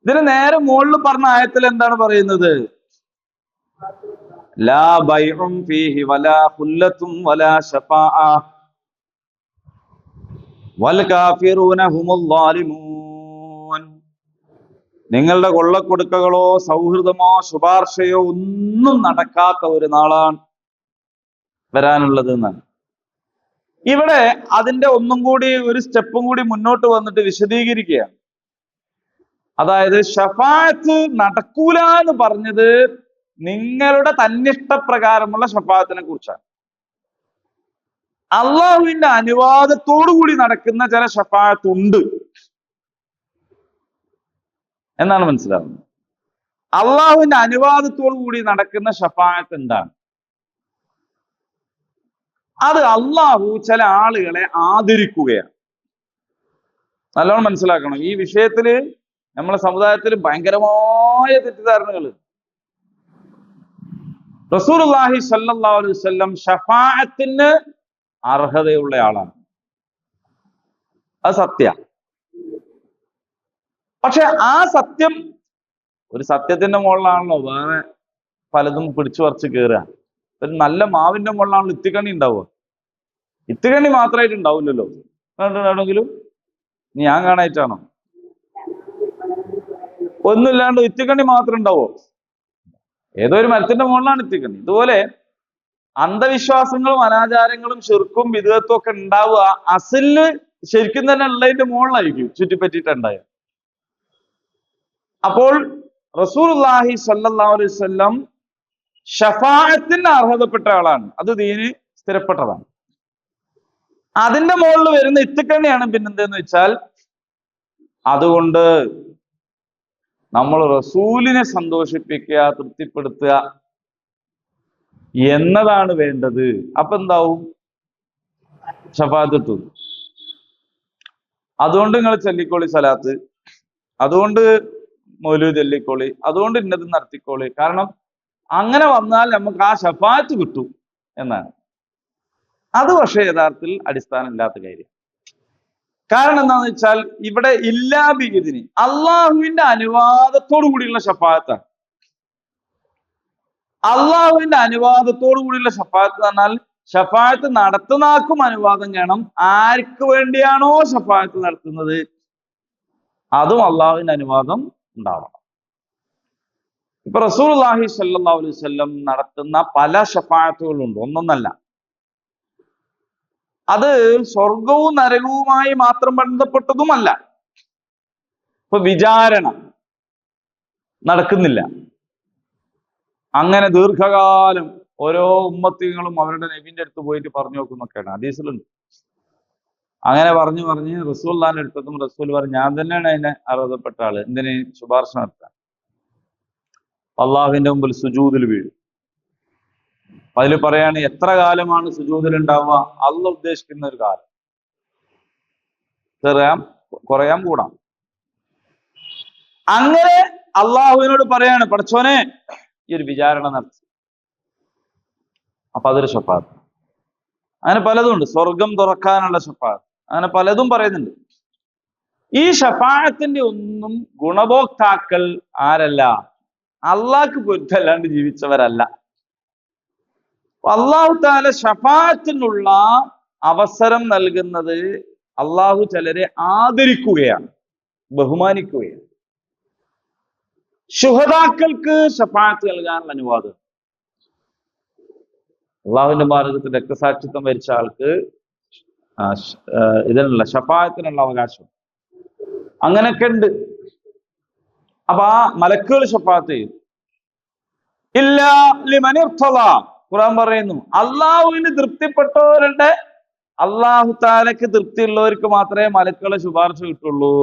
ഇതിന് നേരെ മുകളിൽ പറഞ്ഞ ആയത്തിൽ എന്താണ് പറയുന്നത്? ലാ ബൈഉൻ ഫീഹി വലാ ഖുല്ലത്തും വലാ ശഫാഅ വൽ കാഫിറൂന ഹുമുൽ ളാലിമൂൻ. നിങ്ങളുടെ കൊള്ളക്കൊടുക്കകളോ സൗഹൃദമോ ശുപാർശയോ ഒന്നും നടക്കാത്ത ഒരു നാളാണ് വരാനുള്ളത് എന്നാണ്. ഇവിടെ അതിന്റെ ഒന്നും കൂടി ഒരു സ്റ്റെപ്പും കൂടി മുന്നോട്ട് വന്നിട്ട് വിശദീകരിക്കുകയാണ്. അതായത് ഷഫാഅത്ത് നടക്കൂല എന്ന് പറഞ്ഞത് നിങ്ങളുടെ തന്നിഷ്ടപ്രകാരമുള്ള ഷഫാഅത്തിനെ കുറിച്ചാണ്. അള്ളാഹുവിന്റെ അനുവാദത്തോടു കൂടി നടക്കുന്ന ചില ഷഫാഅത്ത് ഉണ്ട് എന്നാണ് മനസ്സിലാവുന്നത്. അള്ളാഹുവിന്റെ അനുവാദത്തോടു കൂടി നടക്കുന്ന ഷഫാഅത്ത് എന്താണ്? അത് അള്ളാഹു ചില ആളുകളെ ആദരിക്കുകയാണ്. നല്ലോണം മനസ്സിലാക്കണം. ഈ വിഷയത്തില് നമ്മളെ സമുദായത്തിൽ ഭയങ്കരമായ തെറ്റിദ്ധാരണകൾ. റസൂലുള്ളാഹി സ്വല്ലല്ലാഹു അലൈഹി വസല്ലം ഷഫാഅത്തിന് അർഹതയുള്ള ആളാണ്, അത് സത്യ. പക്ഷെ ആ സത്യം ഒരു സത്യത്തിന്റെ മുകളിലാണല്ലോ വേറെ പലതും പിടിച്ചു പറിച്ച് കയറുക. ഒരു നല്ല മാവിന്റെ മുകളിലാണല്ലോ ഇത്തിക്കണ്ണി ഉണ്ടാവുക. ഇത്തിക്കണ്ണി മാത്രമായിട്ട് ഉണ്ടാവില്ലല്ലോ. കണ്ടിട്ടുണ്ടെങ്കിലും ഞാൻ കാണായിട്ടാണോ? ഒന്നുമില്ലാണ്ട് ഇത്തിക്കണ്ണി മാത്രം ഉണ്ടാവോ? ഏതോ ഒരു മരത്തിന്റെ മുകളിലാണ് ഇത്തിക്കണ്ണി. ഇതുപോലെ അന്ധവിശ്വാസങ്ങളും അനാചാരങ്ങളും ശിർക്കും വിദഗ്ധത്വം ഒക്കെ ഉണ്ടാവുക അസല് ശരിക്കും തന്നെ ഉള്ളതിന്റെ മുകളിലായിരിക്കും ചുറ്റിപ്പറ്റിയിട്ടുണ്ടായ. അപ്പോൾ റസൂലുള്ളാഹി സ്വല്ലല്ലാഹു അലൈഹി വസല്ലം ഷഫാഅത്തിന് അർഹതപ്പെട്ട ആളാണ്. അത് ദീന് സ്ഥിരപ്പെട്ടതാണ്. അതിന്റെ മുകളിൽ വരുന്ന ഇത്തിക്കണ്ണിയാണ് പിന്നെന്തെന്ന് വെച്ചാൽ, അതുകൊണ്ട് നമ്മൾ റസൂലിനെ സന്തോഷിപ്പിക്കുക, തൃപ്തിപ്പെടുത്തുക എന്നതാണ് വേണ്ടത്. അപ്പൊ എന്താവും? ഷഫാഅത്ത് കിട്ടും. അതുകൊണ്ട് നിങ്ങൾ ചൊല്ലിക്കോളി സലാത്ത്, അതുകൊണ്ട് മൗലൂദ് ചൊല്ലിക്കോളി, അതുകൊണ്ട് ഇന്നത് നടത്തിക്കോളി. കാരണം അങ്ങനെ വന്നാൽ നമുക്ക് ആ ഷഫാഅത്ത് കിട്ടും എന്നാണ്. അത് പക്ഷേ യഥാർത്ഥത്തിൽ അടിസ്ഥാനമില്ലാത്ത കാര്യം. കാരണം എന്താന്ന് വെച്ചാൽ ഇവിടെ ഇല്ലാ ബിഇദ്നി, അള്ളാഹുവിന്റെ അനുവാദത്തോടു കൂടിയുള്ള ഷഫാഅത്താണ്. അള്ളാഹുവിന്റെ അനുവാദത്തോടു കൂടിയുള്ള ഷഫാഅത്ത് എന്ന് പറഞ്ഞാൽ ഷഫാഅത്ത് നടത്തുന്നാക്കും അനുവാദം വേണം. ആർക്ക് വേണ്ടിയാണോ ഷഫാഅത്ത് നടത്തുന്നത് അതും അള്ളാഹുവിന്റെ അനുവാദം ഉണ്ടാവണം. ഇപ്പൊ റസൂലുള്ളാഹി സ്വല്ലല്ലാഹു അലൈഹി വസല്ലം നടത്തുന്ന പല ഷഫാഅത്തുകളുണ്ട്, ഒന്നൊന്നല്ല. അത് സ്വർഗവും നരകവുമായി മാത്രം ബന്ധപ്പെട്ടതുമല്ല. ഇപ്പൊ വിചാരണ നടക്കുന്നില്ല, അങ്ങനെ ദീർഘകാലം ഓരോ ഉമ്മത്തികളും അവരുടെ നബിന്റെ അടുത്ത് പോയിട്ട് പറഞ്ഞു നോക്കുന്നൊക്കെയാണ് ഹദീസിലുണ്ട്. അങ്ങനെ പറഞ്ഞ് റസൂലുള്ളാഹിന്റെ അടുത്തെത്തും. റസൂൽ പറഞ്ഞു, ഞാൻ തന്നെയാണ് അതിനെ അർഹതപ്പെട്ട ആള്, എന്തിന് ശുപാർശ നടത്താൻ. അള്ളാഹുവിന്റെ മുമ്പിൽ സുജൂദിൽ വീഴും. അതിൽ പറയാണ് എത്ര കാലമാണ് സുജൂദിൽ ഉണ്ടാവുക? അള്ളാഹ് ഉദ്ദേശിക്കുന്ന ഒരു കാലം. കുറയാം കൂടാം. അങ്ങനെ അള്ളാഹുവിനോട് പറയാണ്, പടച്ചോനെ ഈ ഒരു വിചാരണ നടത്തി. അപ്പൊ അതൊരു ഷഫാഅത്ത്. അങ്ങനെ പലതും ഉണ്ട്. സ്വർഗം തുറക്കാനുള്ള ഷഫാഅത്ത്, അങ്ങനെ പലതും പറയുന്നുണ്ട്. ഈ ഷഫാഅത്തിന്റെ ഒന്നും ഗുണഭോക്താക്കൾ ആരല്ല? അള്ളാഹ്ക്ക് പൊരുത്തല്ലാണ്ട് ജീവിച്ചവരല്ല. അള്ളാഹു തആല ഷഫാഅത്തിനുള്ള അവസരം നൽകുന്നത് അള്ളാഹു ചിലരെ ആദരിക്കുകയാണ്, ബഹുമാനിക്കുകയാണ്. ശുഹദാക്കൾക്ക് ഷഫാഅത്ത് നൽകാനുള്ള അനുവാദം. അള്ളാഹുവിന്റെ മാർഗത്തിൽ രക്തസാക്ഷിത്വം വരിച്ച ആൾക്ക് ഇതിനുള്ള ഷഫാഅത്തിനുള്ള അവകാശം. അങ്ങനെയൊക്കെ ഉണ്ട്. അപ്പൊ ആ മലക്കുകൾ ഷഫാഅത്ത് ചെയ്യും. ഇല്ലാ ലിമൻ ഇർത്തദാ, ഖുർആൻ പറയുന്നു, അള്ളാഹുവിന് തൃപ്തിപ്പെട്ടവരുടെ, അള്ളാഹു തആലക്ക് തൃപ്തിയുള്ളവർക്ക് മാത്രമേ മലക്കുകളെ ശുപാർശ കിട്ടുള്ളൂ.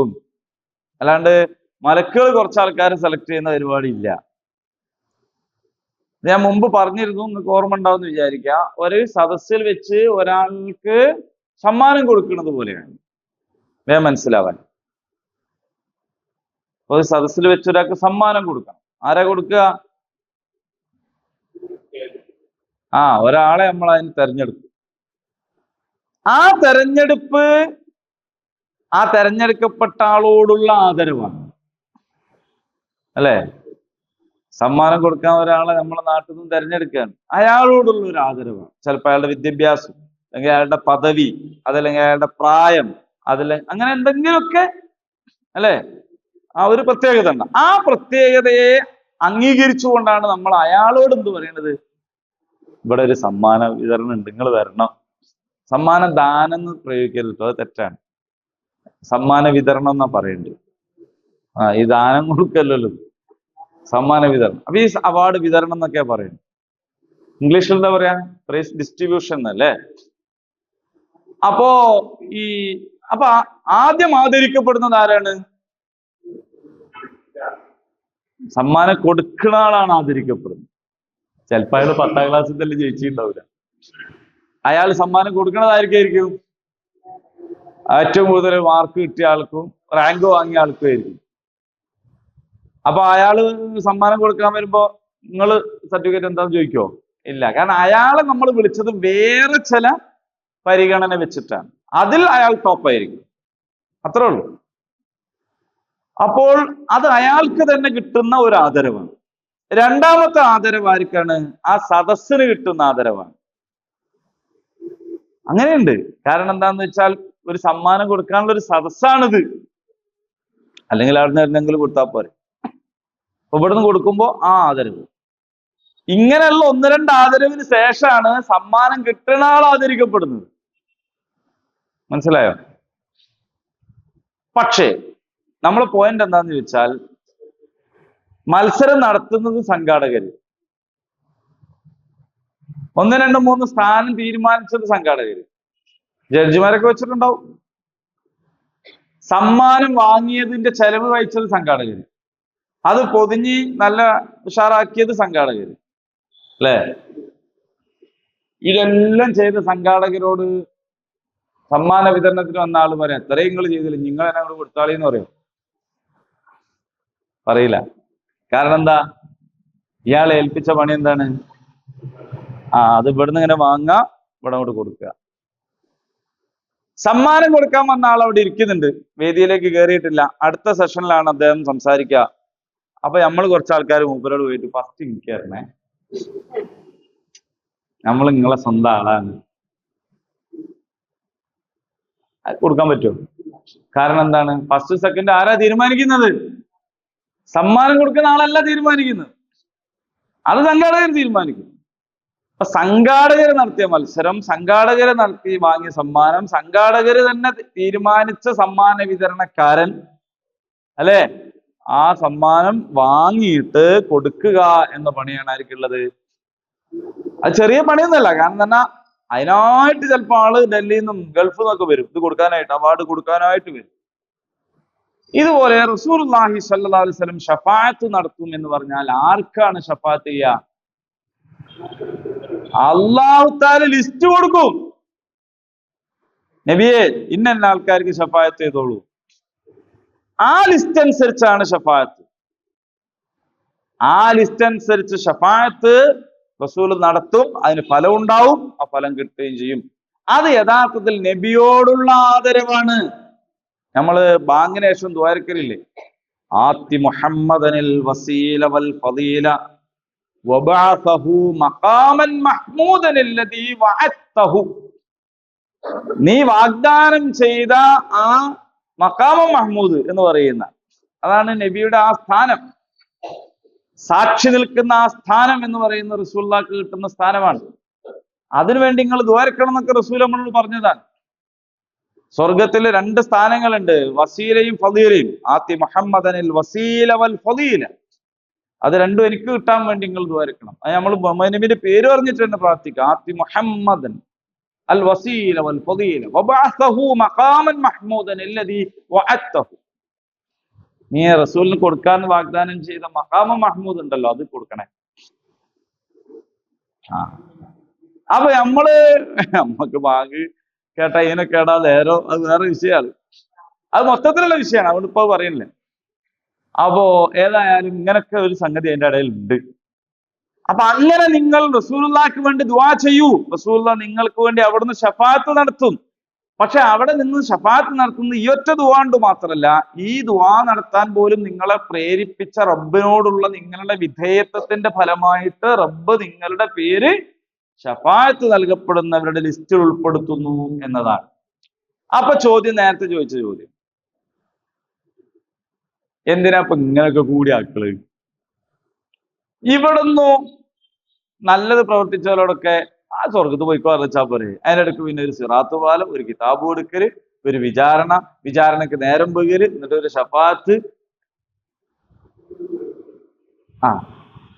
അല്ലാണ്ട് മലക്കുകൾ കുറച്ച് ആൾക്കാരെ സെലക്ട് ചെയ്യുന്ന പരിപാടി ഇല്ല. ഞാൻ മുമ്പ് പറഞ്ഞിരുന്നു, നിങ്ങൾക്ക് ഓർമ്മ ഉണ്ടാവും എന്ന് വിചാരിക്കുക. ഒരു സദസ്സിൽ വെച്ച് ഒരാൾക്ക് സമ്മാനം കൊടുക്കുന്നത് പോലെയാണ്, വേഗം മനസ്സിലാവാൻ. ഒരു സദസ്സിൽ വെച്ച് ഒരാൾക്ക് സമ്മാനം കൊടുക്കണം. ആരാ കൊടുക്കുക? ഒരാളെ നമ്മൾ അതിന് തെരഞ്ഞെടുക്കും. ആ തെരഞ്ഞെടുക്കപ്പെട്ട ആളോടുള്ള ആദരവാണ്, അല്ലെ? സമ്മാനം കൊടുക്കാൻ ഒരാളെ നമ്മളെ നാട്ടിൽ നിന്ന് തെരഞ്ഞെടുക്കുകയാണ്, അയാളോടുള്ള ഒരു ആദരവാണ്. ചിലപ്പോൾ അയാളുടെ വിദ്യാഭ്യാസം, അല്ലെങ്കിൽ അയാളുടെ പദവി, അതല്ലെങ്കിൽ അയാളുടെ പ്രായം, അങ്ങനെ എന്തെങ്കിലുമൊക്കെ, അല്ലെ? ആ ഒരു പ്രത്യേകത ഉണ്ട്. ആ പ്രത്യേകതയെ അംഗീകരിച്ചുകൊണ്ടാണ് നമ്മൾ അയാളോട് എന്ത് പറയുന്നത്? ഇവിടെ ഒരു സമ്മാന വിതരണം ഉണ്ട്, നിങ്ങൾ വരണം. സമ്മാന ദാനം എന്ന് പ്രയോഗിക്കരുത്, അത് തെറ്റാണ്. സമ്മാന വിതരണം എന്നാ പറയേണ്ടത്. ഈ ദാനം കൊടുക്കല്ലോ, സമ്മാന വിതരണം. അപ്പൊ ഈ അവാർഡ് വിതരണം എന്നൊക്കെയാ പറയുന്നത്. ഇംഗ്ലീഷിൽ എന്താ പറയാ? പ്രൈസ് ഡിസ്ട്രിബ്യൂഷൻ അല്ലേ? അപ്പോ ആദ്യം ആദരിക്കപ്പെടുന്നത് ആരാണ്? സമ്മാനം കൊടുക്കുന്ന ആളാണ് ആദരിക്കപ്പെടുന്നത്. ചിലപ്പോ അയാൾ 10ാം ക്ലാസ്സിൽ തന്നെ ജയിച്ചിട്ടുണ്ടാവില്ല. അയാൾ സമ്മാനം കൊടുക്കുന്നതായിരിക്കും ഏറ്റവും കൂടുതൽ മാർക്ക് കിട്ടിയ ആൾക്കും റാങ്ക് വാങ്ങിയ ആൾക്കും ആയിരിക്കും. അപ്പൊ അയാള് സമ്മാനം കൊടുക്കാൻ വരുമ്പോ നിങ്ങൾ സർട്ടിഫിക്കറ്റ് എന്താന്ന് ചോദിക്കോ? ഇല്ല. കാരണം അയാളെ നമ്മൾ വിളിച്ചത് വേറെ ചില പരിഗണന വെച്ചിട്ടാണ്. അതിൽ അയാൾ ടോപ്പായിരിക്കും, അത്രേ ഉള്ളൂ. അപ്പോൾ അത് അയാൾക്ക് തന്നെ കിട്ടുന്ന ഒരു ആദരവാണ്. രണ്ടാമത്തെ ആദരവ് ആർക്കാണ്? ആ സദസ്സിന് കിട്ടുന്ന ആദരവാണ്. അങ്ങനെയുണ്ട്. കാരണം എന്താന്ന് വെച്ചാൽ ഒരു സമ്മാനം കൊടുക്കാനുള്ള ഒരു സദസ്സാണിത്. അല്ലെങ്കിൽ അവിടുന്ന് എന്തെങ്കിലും കൊടുത്താൽ പോരെ. അപ്പൊ ഇവിടുന്ന് കൊടുക്കുമ്പോ ആ ആദരവ്. ഇങ്ങനെയുള്ള ഒന്ന് രണ്ട് ആദരവിന് ശേഷമാണ് സമ്മാനം കിട്ടുന്ന ആൾ ആദരിക്കപ്പെടുന്നത്. മനസ്സിലായോ? പക്ഷേ നമ്മളെ പോയിന്റ് എന്താന്ന് ചോദിച്ചാൽ, മത്സരം നടത്തുന്നത് സംഘാടകര്, 1, 2, 3 സ്ഥാനം തീരുമാനിച്ചത് സംഘാടകര്, ജഡ്ജിമാരൊക്കെ വെച്ചിട്ടുണ്ടാവും. സമ്മാനം വാങ്ങിയതിന്റെ ചെലവ് വഹിച്ചത് സംഘാടകര്, അത് പൊതിഞ്ഞ് നല്ല ഉഷാറാക്കിയത് സംഘാടകര്, അല്ലേ? ഇതെല്ലാം ചെയ്ത സംഘാടകരോട് സമ്മാന വിതരണത്തിന് വന്ന ആള് പറയാം, എത്രയും നിങ്ങൾ ചെയ്തില്ല, നിങ്ങൾ എന്നെ അങ്ങോട്ട് കൊടുത്താളി എന്ന് പറയും? പറയില്ല. കാരണം എന്താ? ഇയാളെ ഏൽപ്പിച്ച പണി എന്താണ്? അത് ഇവിടുന്ന് ഇങ്ങനെ വാങ്ങാ, ഇവിടെ അങ്ങോട്ട് കൊടുക്കുക. സമ്മാനം കൊടുക്കാൻ വന്ന ആൾ അവിടെ ഇരിക്കുന്നുണ്ട്, വേദിയിലേക്ക് കയറിയിട്ടില്ല. അടുത്ത സെഷനിലാണ് അദ്ദേഹം സംസാരിക്കുക. അപ്പൊ നമ്മൾ കുറച്ച് ആൾക്കാർ മൂപ്പരോട് പോയിട്ട്, ഫസ്റ്റ് എനിക്കായിരുന്നേ, നമ്മൾ നിങ്ങളെ സ്വന്തം ആളാണ്, കൊടുക്കാൻ പറ്റുമോ? കാരണം എന്താണ്? ഫസ്റ്റ് സെക്കൻഡ് ആരാ തീരുമാനിക്കുന്നത്? സമ്മാനം കൊടുക്കുന്ന ആളല്ല തീരുമാനിക്കുന്നത്, അത് സംഘാടകർ തീരുമാനിക്കും. അപ്പൊ സംഘാടകർ നടത്തിയ മത്സരം, സംഘാടകർ നടത്തി വാങ്ങിയ സമ്മാനം, സംഘാടകർ തന്നെ തീരുമാനിച്ച സമ്മാന വിതരണക്കാരൻ, അല്ലെ, ആ സമ്മാനം വാങ്ങിയിട്ട് കൊടുക്കുക എന്ന പണിയാണ് ആർക്കുള്ളത്? അത് ചെറിയ പണിയൊന്നുമല്ല. കാരണം തന്നെ അതിനായിട്ട് ചിലപ്പോൾ ആള് ഡൽഹിയിൽ നിന്നും ഗൾഫിൽ നിന്നൊക്കെ വരും ഇത് കൊടുക്കാനായിട്ട്, അവാർഡ് കൊടുക്കാനായിട്ട് വരും. ഇതുപോലെ റസൂലുള്ളാഹി സ്വല്ലല്ലാഹു അലൈഹി വസല്ലം ശഫാഅത്ത് നടത്തും എന്ന് പറഞ്ഞാൽ ആർക്കാണ് ശഫാഅത്ത് ചെയ്യുക? അല്ലാഹു തആല ലിസ്റ്റ് കൊടുക്കും. നബിയെ ഇന്ന ആൾക്കാർക്ക് ശഫാഅത്ത് ചെയ്തോളൂ. ആ ലിസ്റ്റ് അനുസരിച്ചാണ് ശഫാഅത്ത്. ആ ലിസ്റ്റ് അനുസരിച്ച് ശഫാഅത്ത് റസൂൽ നടത്തും, അതിന് ഫലം ഉണ്ടാവും, ആ ഫലം കിട്ടുകയും ചെയ്യും. അത് യഥാർത്ഥത്തിൽ നബിയോടുള്ള ആദരവാണ്. നമ്മള് ബാങ്കിന് ശേഷം ദ്വാരക്കലില്ലേ, ആത്തി മുഹമ്മദനിൽ വസീല വൽ ഫദീല വബഅസഹു മഖാമൻ മഹ്മൂദൻ അല്ലദീ വഅദ്തഹു. നീ വാഗ്ദാനം ചെയ്ത ആ മഖാമ മഹ്മൂദ് എന്ന് പറയുന്ന, അതാണ് നബിയുടെ ആ സ്ഥാനം, സാക്ഷി നിൽക്കുന്ന ആ സ്ഥാനം എന്ന് പറയുന്ന റസൂലുള്ളാഹിക്ക് കിട്ടുന്ന സ്ഥാനമാണ്. അതിനുവേണ്ടി നിങ്ങൾ ദ്വാരക്കണം എന്നൊക്കെ റസൂൽ നമ്മളോട് പറഞ്ഞതാണ്. സ്വർഗത്തിൽ 2 സ്ഥാനങ്ങളുണ്ട്, വസീലയും ഫദീലയും. ആത്തി മുഹമ്മദനിൽ വസീല വൽ ഫദീല, അത് രണ്ടും എനിക്ക് കിട്ടാൻ വേണ്ടി നിങ്ങൾ ദ്വാരക്കണം. അത് നമ്മൾ നബിയുടെ പേര് പറഞ്ഞിട്ട് തന്നെ പ്രാർത്ഥിക്കുക. ആത്തി മുഹമ്മദൻ അൽ വസീല വൽ ഫദീല വബഅസഹു മഖാമൻ മഹ്മൂദൻ അല്ലദീ വഅദ്തഹു. നീ റസൂലിന് കൊടുക്കാന്ന് വാഗ്ദാനം ചെയ്ത മഖാമ മഹ്മൂദ് ഉണ്ടല്ലോ, അത് കൊടുക്കണേ. അപ്പൊ നമ്മക്ക് ബാങ്ക് കേട്ടാ ഇതിനെ കേടാ നേരോ, അത് വേറെ വിഷയമാണ്, അത് മൊത്തത്തിലുള്ള വിഷയമാണ്, അതുകൊണ്ട് ഇപ്പൊ പറയുന്നില്ല. അപ്പോ ഏതായാലും ഇങ്ങനൊക്കെ ഒരു സംഗതി അതിന്റെ ഇടയിൽ ഉണ്ട്. അപ്പൊ അങ്ങനെ നിങ്ങൾ റസൂലുള്ളാഹിക്ക് വേണ്ടി ദുആ ചെയ്യൂ. റസൂലുള്ളാഹി നിങ്ങൾക്ക് വേണ്ടി അവിടുന്ന് ശഫാഅത്ത് നടത്തും. പക്ഷെ അവിടെ നിന്ന് ശഫാഅത്ത് നടത്തുന്ന ഈ ഒറ്റ ദുആ കൊണ്ട് മാത്രമല്ല, ഈ ദുആ നടത്താൻ പോലും നിങ്ങളെ പ്രേരിപ്പിച്ച റബ്ബിനോടുള്ള നിങ്ങളുടെ വിധേയത്വത്തിന്റെ ഫലമായിട്ട് റബ്ബ് നിങ്ങളുടെ പേര് ശഫാഅത്ത് നൽകപ്പെടുന്നവരുടെ ലിസ്റ്റിൽ ഉൾപ്പെടുത്തുന്നു എന്നതാണ്. അപ്പൊ നേരത്തെ ചോദിച്ച ചോദ്യം, എന്തിനാ ഇപ്പൊ ഇങ്ങനെയൊക്കെ കൂടി ആക്കള്? ഇവിടുന്ന് നല്ലത് പ്രവർത്തിച്ചവരോടൊക്കെ ആ സ്വർഗത്ത് പോയിക്കോ അറിയിച്ചാൽ പോരെ. അതിനിടയ്ക്ക് പിന്നെ ഒരു സിറാത്ത് പാലം, ഒരു കിതാബ് കൊടുക്കല്, ഒരു വിചാരണക്ക് നേരം പോകല്, എന്നിട്ട് ഒരു ശഫാഅത്ത്.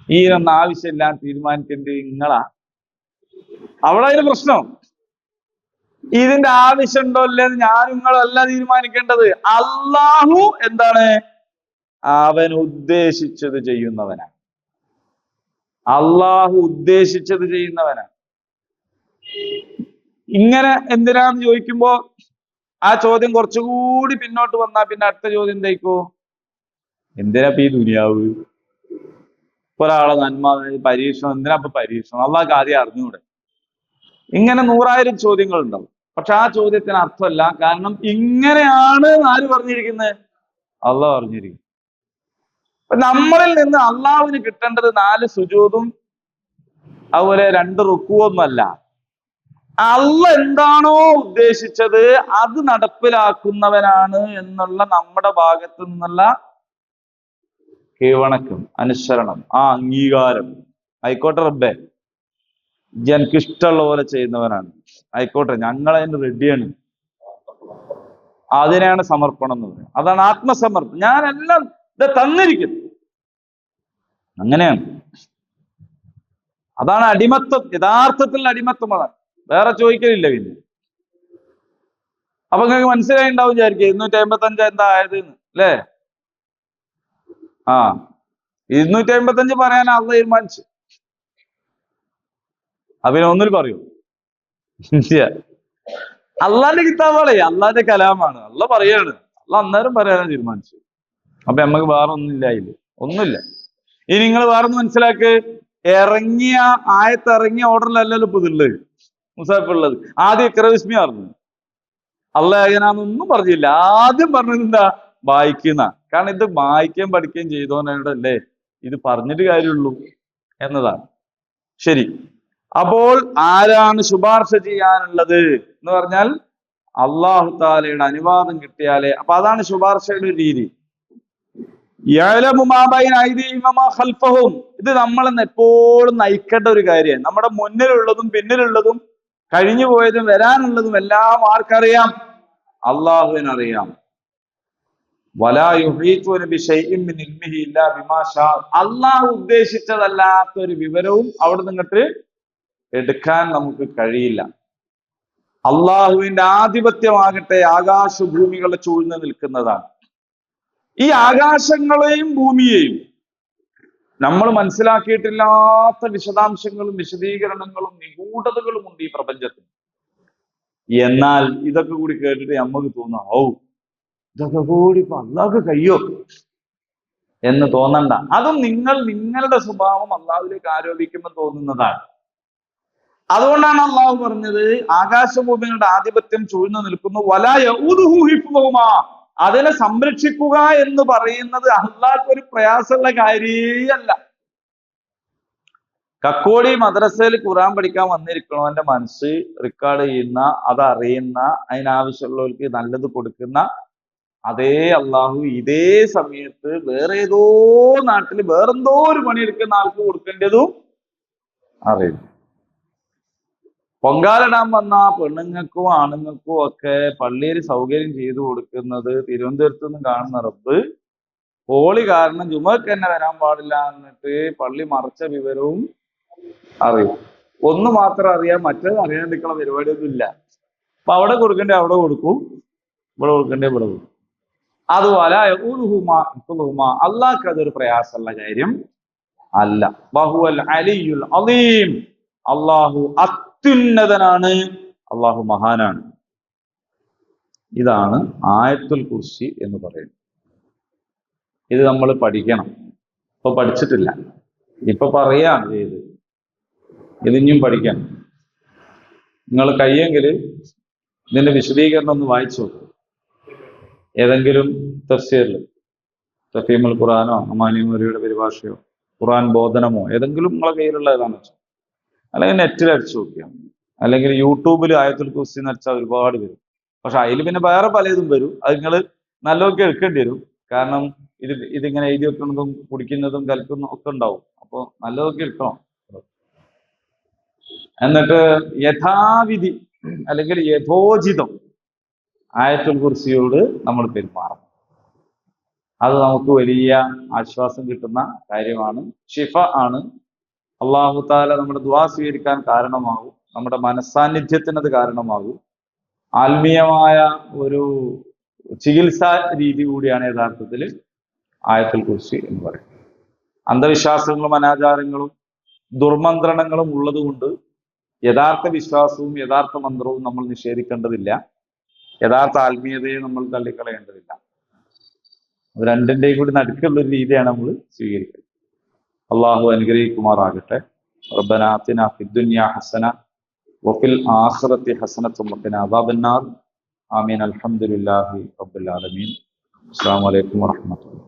ഈയൊന്നും ആവശ്യമില്ലാന്ന് തീരുമാനിക്കേണ്ടത് നിങ്ങളാ. അവിടെ അതിന് പ്രശ്നം. ഇതിന്റെ ആവശ്യമുണ്ടോ ഇല്ലെന്ന് ഞാനും നിങ്ങളല്ല തീരുമാനിക്കേണ്ടത്. അല്ലാഹു എന്താണ്? അവൻ ഉദ്ദേശിച്ചത് ചെയ്യുന്നവനാണ്. അള്ളാഹു ഉദ്ദേശിച്ചത് ചെയ്യുന്നവനാണ്. ഇങ്ങനെ എന്തിനാന്ന് ചോദിക്കുമ്പോ ആ ചോദ്യം കുറച്ചുകൂടി പിന്നോട്ട് വന്നാ പിന്നെ അടുത്ത ചോദ്യം എന്തായിക്കോ? എന്തിനാ ഈ ദുനിയാവ്? ഒരാളെ നന്മ പരീക്ഷണം, എന്തിനാ ഇപ്പൊ പരീക്ഷണം? അള്ളാഹ്ക്ക് ആദ്യം അറിഞ്ഞൂടെ? ഇങ്ങനെ 100,000 ചോദ്യങ്ങൾ ഉണ്ടാവും. പക്ഷെ ആ ചോദ്യത്തിന് അർത്ഥമല്ല. കാരണം ഇങ്ങനെയാണ് ആര് പറഞ്ഞിരിക്കുന്നത്? അള്ളാഹ് പറഞ്ഞിരിക്കും. അപ്പൊ നമ്മളിൽ നിന്ന് അള്ളാഹുവിന് കിട്ടേണ്ടത് 4 സുജൂദും അതുപോലെ 2 റുക്കുവൊന്നുമല്ല. അള്ളാഹ് എന്താണോ ഉദ്ദേശിച്ചത് അത് നടപ്പിലാക്കുന്നവനാണ് എന്നുള്ള നമ്മുടെ ഭാഗത്തു നിന്നുള്ള കീഴ്വണക്കം, അനുസരണം, ആ അംഗീകാരം. ആയിക്കോട്ടെ റബ്ബേ, എനിക്ക് ഇഷ്ടമുള്ള പോലെ ചെയ്യുന്നവനാണ്, ആയിക്കോട്ടെ, ഞങ്ങളതിന് റെഡിയാണ്. അതിനെയാണ് സമർപ്പണം എന്ന് പറയുന്നത്. അതാണ് ആത്മസമർപ്പണം. ഞാനെല്ലാം ഇത് തന്നിരിക്കുന്നു, അങ്ങനെയാണ്. അതാണ് അടിമത്വം. യഥാർത്ഥത്തിൽ അടിമത്വം അതാണ്, വേറെ ചോദിക്കലില്ല. പിന്നെ അപ്പൊ നിങ്ങൾക്ക് മനസ്സിലായി ഉണ്ടാവും വിചാരിക്കും 255 എന്താ ആയത് അല്ലേ? ആ 255 പറയാൻ അള്ളാഹ് തീരുമാനിച്ചു. അതിനെ ഒന്നിൽ പറയൂ. അള്ളാന്റെ കിതാബാണേ, അള്ളാന്റെ കലാമാണ്, അള്ളാഹ് പറയാണ്. അള്ളാഹ് അന്നേരം പറയാനാണ് തീരുമാനിച്ചു. അപ്പൊ നമുക്ക് വേറെ ഒന്നുമില്ല, ഒന്നുമില്ല. ഇനി നിങ്ങൾ വേറൊന്ന് മനസ്സിലാക്ക്, ഇറങ്ങിയ ഇറങ്ങിയ ഓർഡറിലല്ലല്ലോ ഇപ്പൊ ഇതുള്ളത്, മുസാഫ് ഉള്ളത്. ആദ്യം ഇക്റബിസ്മി പറഞ്ഞു, അള്ളാഹ് അങ്ങനാന്നൊന്നും പറഞ്ഞില്ല. ആദ്യം പറഞ്ഞത് എന്താ? വായിക്കുന്ന. കാരണം ഇത് വായിക്കുകയും പഠിക്കുകയും ചെയ്തോനല്ലേ ഇത് പറഞ്ഞിട്ട് കാര്യമുള്ളൂ എന്നതാണ്. ശരി, അപ്പോൾ ആരാണ് ശുപാർശ ചെയ്യാനുള്ളത് എന്ന് പറഞ്ഞാൽ അള്ളാഹു താലയുടെ അനുവാദം കിട്ടിയാലേ. അപ്പൊ അതാണ് ശുപാർശയുടെ ഒരു രീതി. ഇത് നമ്മളെന്ന് എപ്പോഴും നയിക്കേണ്ട ഒരു കാര്യമാണ്. നമ്മുടെ മുന്നിലുള്ളതും പിന്നിലുള്ളതും കഴിഞ്ഞു പോയതും വരാനുള്ളതും എല്ലാം ആർക്കറിയാം? അള്ളാഹുവിനറിയാം. അള്ളാഹു ഉദ്ദേശിച്ചതല്ലാത്ത ഒരു വിവരവും അവിടെ നിന്നിട്ട് എടുക്കാൻ നമുക്ക് കഴിയില്ല. അള്ളാഹുവിന്റെ ആധിപത്യമാകട്ടെ ആകാശഭൂമികളെ ചൂഴ്ന്ന് നിൽക്കുന്നതാണ്. ഈ ആകാശങ്ങളെയും ഭൂമിയെയും നമ്മൾ മനസ്സിലാക്കിയിട്ടില്ലാത്ത വിശദാംശങ്ങളും വിശദീകരണങ്ങളും നിഗൂഢതകളും ഉണ്ട് ഈ പ്രപഞ്ചത്തിൽ. എന്നാൽ ഇതൊക്കെ കൂടി കേട്ടിട്ട് നമുക്ക് തോന്നാം, ഓ ഇതൊക്കെ കൂടി ഇപ്പൊ അള്ളാഹ്ക്ക് കഴിയോ എന്ന് തോന്നണ്ട. അതും നിങ്ങളുടെ സ്വഭാവം അള്ളാഹുവിലേക്ക് ആരോപിക്കുമ്പോൾ തോന്നുന്നതാണ്. അതുകൊണ്ടാണ് അള്ളാഹു പറഞ്ഞത് ആകാശഭൂമികളുടെ ആധിപത്യം ചൂഴ്ന്നു നിൽക്കുന്നു, വലാ യഊദുഹു ഹിഫ്ളുഹുമാ, അതിനെ സംരക്ഷിക്കുക എന്ന് പറയുന്നത് അള്ളാഹ്ക്ക് ഒരു പ്രയാസമുള്ള കാര്യമല്ല. കക്കോടി മദ്രസയിൽ ഖുർആൻ പഠിക്കാൻ വന്നിരിക്കണവന്റെ മനസ്സ് റെക്കോർഡ് ചെയ്യുന്ന, അതറിയുന്ന, അതിനാവശ്യമുള്ളവർക്ക് നല്ലത് കൊടുക്കുന്ന അതേ അള്ളാഹു ഇതേ സമയത്ത് വേറെ ഏതോ നാട്ടിൽ വേറെന്തോ ഒരു പണിയെടുക്കുന്ന ആൾക്ക് കൊടുക്കേണ്ടതും അറിയുന്നു. പൊങ്കാലിടാൻ വന്ന പെണ്ണുങ്ങൾക്കും ആണുങ്ങൾക്കും ഒക്കെ പള്ളിയിൽ സൗകര്യം ചെയ്തു കൊടുക്കുന്നത് തിരുവനന്തപുരത്ത് നിന്ന് കാണുന്ന റബ്ബ് ഹോളി കാരണം ജുമക്ക് തന്നെ വരാൻ പാടില്ല എന്നിട്ട് പള്ളി മറച്ച വിവരവും അറിയും. ഒന്ന് മാത്രം അറിയാം, മറ്റേത് അറിയാണ്ടിരിക്കുന്ന പരിപാടിയൊന്നും ഇല്ല. അപ്പൊ അവിടെ കൊടുക്കണ്ടേ അവിടെ കൊടുക്കും, ഇവിടെ കൊടുക്കണ്ടേ ഇവിടെ കൊടുക്കും. അതുപോലെ അള്ളാഹ്ക്ക് അതൊരു പ്രയാസമുള്ള കാര്യം അല്ല. ബഹുവൽ അലിയുൽ അലീം, അള്ളാഹു അത്യുന്നതനാണ്, അള്ളാഹു മഹാനാണ്. ഇതാണ് ആയത്തുൽ കുർസി എന്ന് പറയുന്നത്. ഇത് നമ്മൾ പഠിക്കണം. ഇപ്പൊ പഠിച്ചിട്ടില്ല, ഇപ്പൊ പറയാണ് ചെയ്ത്. ഇതിഞ്ഞും പഠിക്കണം. നിങ്ങൾ കഴിയെങ്കിൽ ഇതിന്റെ വിശദീകരണം ഒന്ന് വായിച്ചു നോക്കും. ഏതെങ്കിലും തഫ്സീറിൽ തഫീമുൽ ഖുർആനോ അമാനി മരിയുടെ പരിഭാഷയോ ഖുർആൻ ബോധനമോ ഏതെങ്കിലും നിങ്ങളെ കയ്യിലുള്ള ഏതാണെന്ന് വെച്ചാൽ, അല്ലെങ്കിൽ നെറ്റിൽ അടിച്ചു നോക്കിയാൽ, അല്ലെങ്കിൽ യൂട്യൂബിൽ ആയത്തുൽ കുർസി എന്ന് അടിച്ചാൽ ഒരുപാട് വരും. പക്ഷെ അതിൽ പിന്നെ വേറെ പലതും വരും. അത് നിങ്ങൾ നല്ലതൊക്കെ എടുക്കേണ്ടി വരും. കാരണം ഇതിങ്ങനെ എഴുതി വെക്കുന്നതും കുടിക്കുന്നതും കലക്കുന്നതും ഒക്കെ ഉണ്ടാവും. അപ്പോൾ നല്ലതൊക്കെ എടുക്കണം. എന്നിട്ട് യഥാവിധി അല്ലെങ്കിൽ യഥോചിതം ആയത്തുൽ കുർസിയോട് നമ്മൾ പെരുമാറണം. അത് നമുക്ക് വലിയ ആശ്വാസം കിട്ടുന്ന കാര്യമാണ്, ഷിഫ ആണ്. അള്ളാഹു താല നമ്മുടെ ദുആ സ്വീകരിക്കാൻ കാരണമാകും, നമ്മുടെ മനസ്സാന്നിധ്യത്തിന് അത് കാരണമാകും. ആത്മീയമായ ഒരു ചികിത്സാ രീതി കൂടിയാണ് യഥാർത്ഥത്തിൽ ആയത്തുൽ കുർസി എന്ന് പറയുന്നത്. അന്ധവിശ്വാസങ്ങളും അനാചാരങ്ങളും ദുർമന്ത്രണങ്ങളും ഉള്ളത് കൊണ്ട് യഥാർത്ഥ വിശ്വാസവും യഥാർത്ഥ മന്ത്രവും നമ്മൾ നിഷേധിക്കേണ്ടതില്ല, യഥാർത്ഥ ആത്മീയതയെ നമ്മൾ തള്ളിക്കളയേണ്ടതില്ല. അത് രണ്ടിന്റെയും കൂടി നടുക്കുള്ള ഒരു രീതിയാണ് നമ്മൾ സ്വീകരിക്കുന്നത്. അള്ളാഹു അനുഗ്രഹിക്കുമാറാകട്ടെ. റബ്ബനാ ആതിനാ ഫിദ്ദുനിയ ഹസന വഫിൽ ആഖിറതി ഹസനത്തും വഖിനാ അദാബന്നാർ. ആമീൻ. അൽഹംദുലില്ലാഹി റബ്ബിൽ ആലമീൻ. അസ്സലാമു അലൈക്കും വറഹ്മത്തുള്ളാഹി